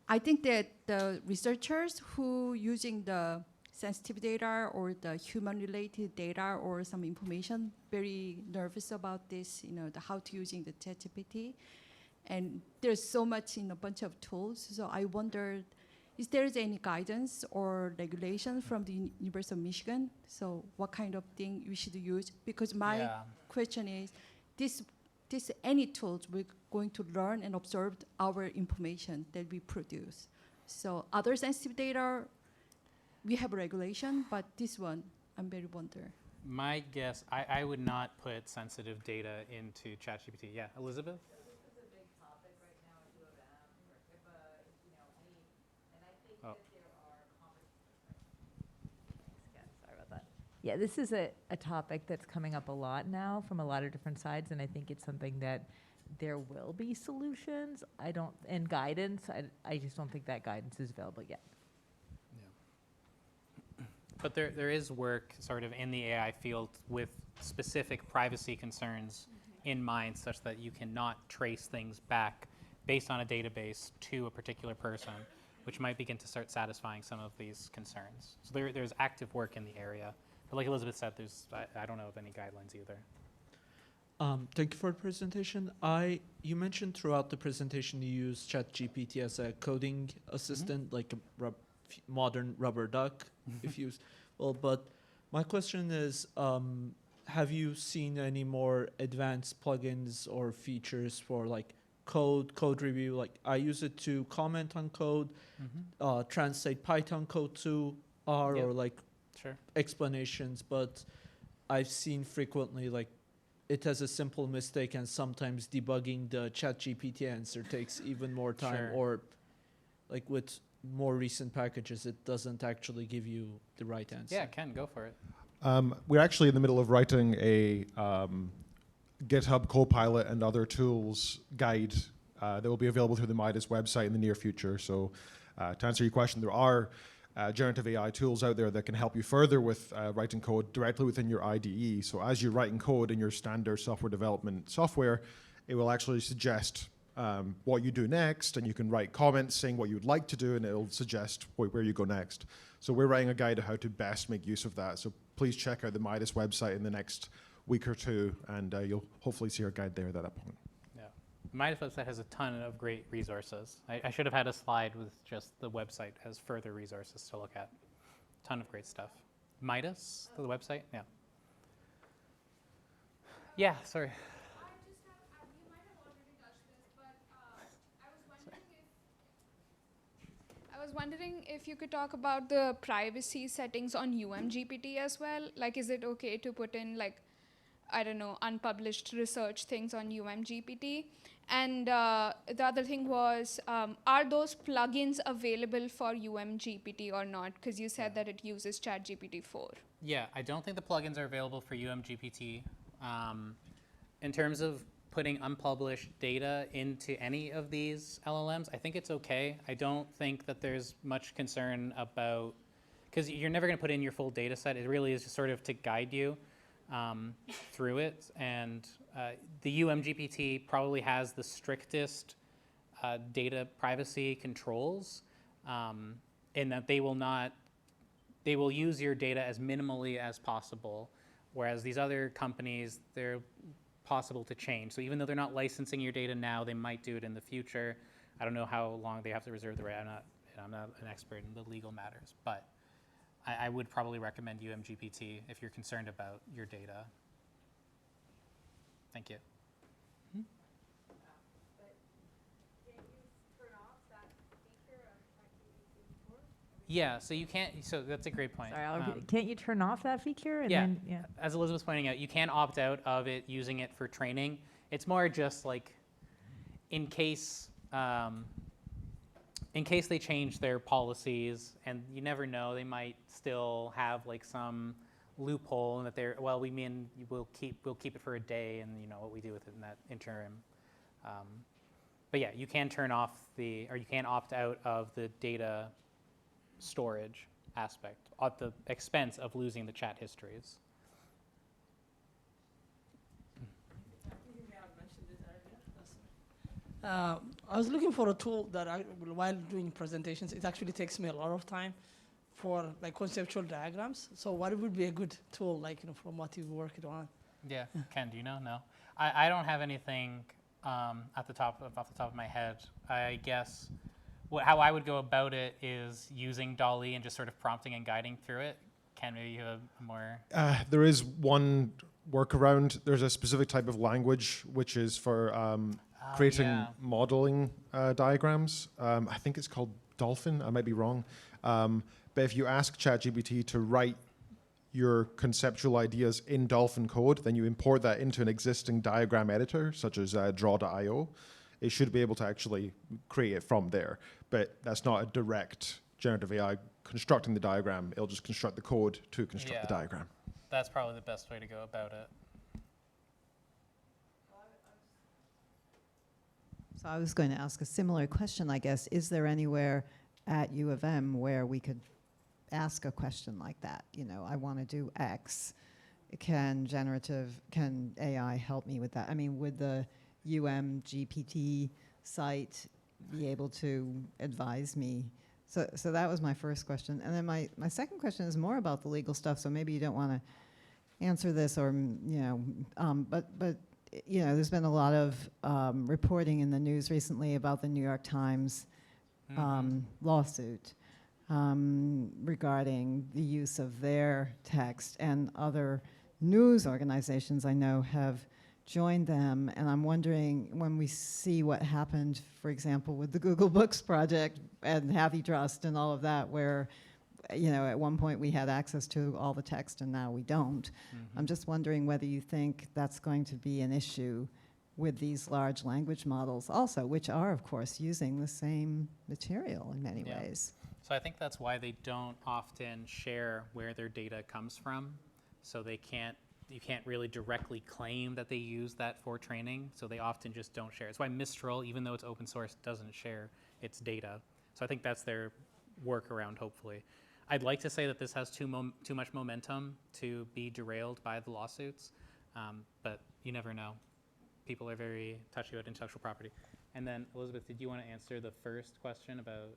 I think that the researchers who using the sensitive data or the human-related data or some information very nervous about this, the how to using the ChatGPT, and there's so much in a bunch of tools. So I wondered, is there any guidance or regulation from the University of Michigan? So what kind of thing we should use? Because my question is, this any tools we're going to learn and observe our information that we produce. So other sensitive data, we have regulation, but this one, I'm very wonder. My guess, I would not put sensitive data into ChatGPT. Yeah, Elizabeth? This is a big topic right now at U of M or HIPAA, and I think Oh. that there are Thanks again, sorry about that. Yeah, this is a topic that's coming up a lot now from a lot of different sides, and I think it's something that there will be solutions. And guidance, I just don't think that guidance is available yet. But there is work sort of in the AI field with specific privacy concerns in mind, such that you cannot trace things back based on a database to a particular person, which might begin to start satisfying some of these concerns. So there's active work in the area. But like Elizabeth said, I don't know of any guidelines either. Thank you for the presentation. You mentioned throughout the presentation you use ChatGPT as a coding assistant, like a modern rubber duck, if you well. But my question is, have you seen any more advanced plugins or features for like code review? Like I use it to comment on code, translate Python code to R, or like explanations. But I've seen frequently like it has a simple mistake, and sometimes debugging the ChatGPT answer takes even more time, or like with more recent packages, it doesn't actually give you the right answer. Yeah, Ken, go for it. We're actually in the middle of writing a GitHub Copilot and other tools guide that will be available through the MIDAS website in the near future. So to answer your question, there are generative AI tools out there that can help you further with writing code directly within your IDE. So as you're writing code in your standard software development software, it will actually suggest what you do next, and you can write comments saying what you would like to do, and it'll suggest where you go next. So we're writing a guide of how to best make use of that. So please check out the MIDAS website in the next week or two, and you'll hopefully see our guide there at that point. Yeah, MIDAS website has a ton of great resources. I should have had a slide with just the website as further resources to look at. Ton of great stuff. MIDAS, the website, yeah. Yeah, sorry. I was wondering if you could talk about the privacy settings on UMGPT as well. Like, is it okay to put in, like, I don't know, unpublished research things on UMGPT? And the other thing was, are those plugins available for UMGPT or not? Because you said that it uses ChatGPT 4. Yeah, I don't think the plugins are available for UMGPT. In terms of putting unpublished data into any of these LLMs, I think it's okay. I don't think that there's much concern about because you're never going to put in your full data set. It really is just sort of to guide you through it. And the UMGPT probably has the strictest data privacy controls in that they will use your data as minimally as possible, whereas these other companies, they're possible to change. So even though they're not licensing your data now, they might do it in the future. I don't know how long they have to reserve the right. I'm not an expert in the legal matters, but I would probably recommend UMGPT if you're concerned about your data. Thank you. But can you turn off that feature of ChatGPT before? Yeah, so you can't, so that's a great point. Sorry, I'll repeat. Can't you turn off that feature? And Yeah. Then, yeah. As Elizabeth's pointing out, you can opt out of it using it for training. It's more just like in case they change their policies, and you never know, they might still have like some loophole, and that they're, well, we mean we'll keep it for a day, and you know what we do with it in that interim. But yeah, you can turn off or you can opt out of the data storage aspect at the expense of losing the chat histories. I was looking for a tool that while doing presentations, it actually takes me a lot of time for like conceptual diagrams. So what would be a good tool, like, you know, from what you've worked on? Yeah, Ken, do you know? No, I don't have anything off the top of my head. I guess how I would go about it is using DALL-E and just sort of prompting and guiding through it. Ken, maybe you have more. There is one workaround. There's a specific type of language which is for creating modeling diagrams. I think it's called Dolphin. I might be wrong. But if you ask ChatGPT to write your conceptual ideas in Dolphin code, then you import that into an existing diagram editor, such as draw.io. It should be able to actually create it from there. But that's not a direct generative AI constructing the diagram. It'll just construct the code to construct the diagram. That's probably the best way to go about it. So I was going to ask a similar question, I guess. Is there anywhere at U of M where we could ask a question like that? You know, I want to do X. Can AI help me with that? I mean, would the UMGPT site be able to advise me? So that was my first question. And then my second question is more about the legal stuff, so maybe you don't want to answer this, or, you know, but you know, there's been a lot of reporting in the news recently about the New York Times lawsuit regarding the use of their text, and other news organizations I know have joined them. And I'm wondering, when we see what happened, for example, with the Google Books project and HathiTrust and all of that, where, you know, at one point we had access to all the text and now we don't. I'm just wondering whether you think that's going to be an issue with these large language models also, which are, of course, using the same material in many ways. So I think that's why they don't often share where their data comes from. So you can't really directly claim that they use that for training. So they often just don't share. It's why Mistral, even though it's open source, doesn't share its data. So I think that's their workaround, hopefully. I'd like to say that this has too much momentum to be derailed by the lawsuits, but you never know. People are very touchy about intellectual property. And then, Elizabeth, did you want to answer the first question about?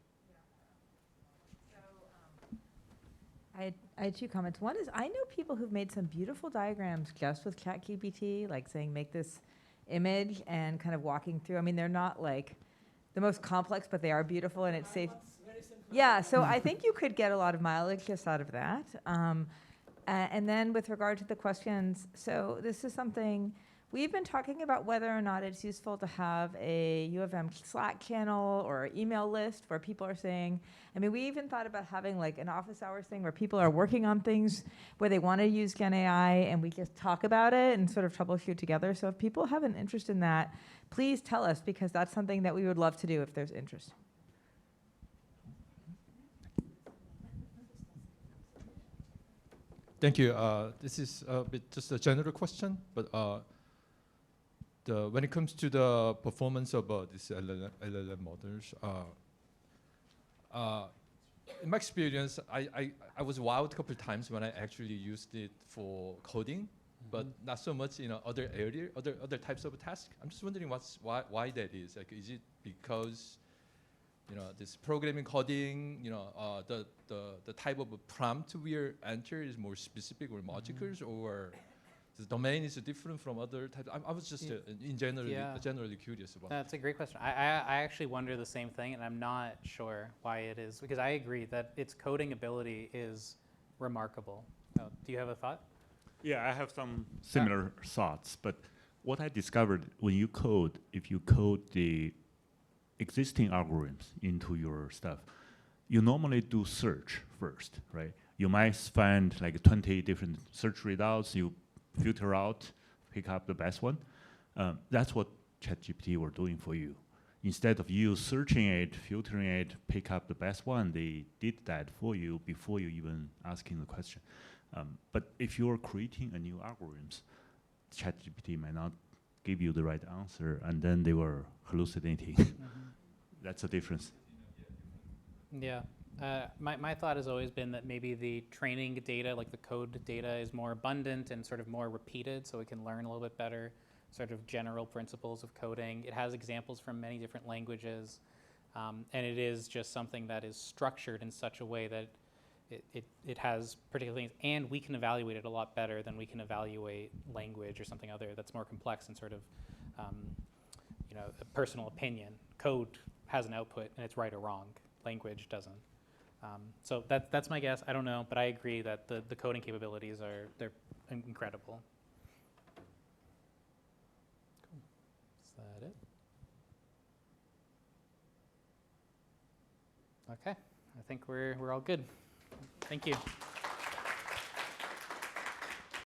I had two comments. One is, I know people who've made some beautiful diagrams just with ChatGPT, like saying, make this image, and kind of walking through. I mean, they're not like the most complex, but they are beautiful, and it's safe. Yeah, so I think you could get a lot of mileage just out of that. And then with regard to the questions, so this is something, we've been talking about whether or not it's useful to have a U of M Slack channel or email list where people are saying, I mean, we even thought about having like an office hours thing where people are working on things where they want to use Gen AI, and we just talk about it and sort of troubleshoot together. So if people have an interest in that, please tell us, because that's something that we would love to do if there's interest. Thank you. This is a bit just a general question, but when it comes to the performance of these LLM models, in my experience, I was wowed a couple of times when I actually used it for coding, but not so much in other area, other types of tasks. I'm just wondering why that is. Like, is it because this programming coding, the type of prompt we enter is more specific or modules, or the domain is different from other types? I was just generally curious about. That's a great question. I actually wonder the same thing, and I'm not sure why it is, because I agree that its coding ability is remarkable. Oh, do you have a thought? Yeah, I have some similar thoughts, but what I discovered when you code, if you code the existing algorithms into your stuff, you normally do search first, right? You might find like 20 different search results, you filter out, pick up the best one. That's what ChatGPT were doing for you. Instead of you searching it, filtering it, pick up the best one, they did that for you before you even asking the question. But if you're creating a new algorithms, ChatGPT might not give you the right answer, and then they were hallucinating. That's a difference. Yeah. My thought has always been that maybe the training data, like the code data, is more abundant and sort of more repeated, so we can learn a little bit better sort of general principles of coding. It has examples from many different languages, and it is just something that is structured in such a way that it has particular things, and we can evaluate it a lot better than we can evaluate language or something other that's more complex and sort of a personal opinion. Code has an output, and it's right or wrong. Language doesn't. So that's my guess. I don't know, but I agree that the coding capabilities they're incredible. Cool. Is that it? Okay. I think we're all good. Thank you.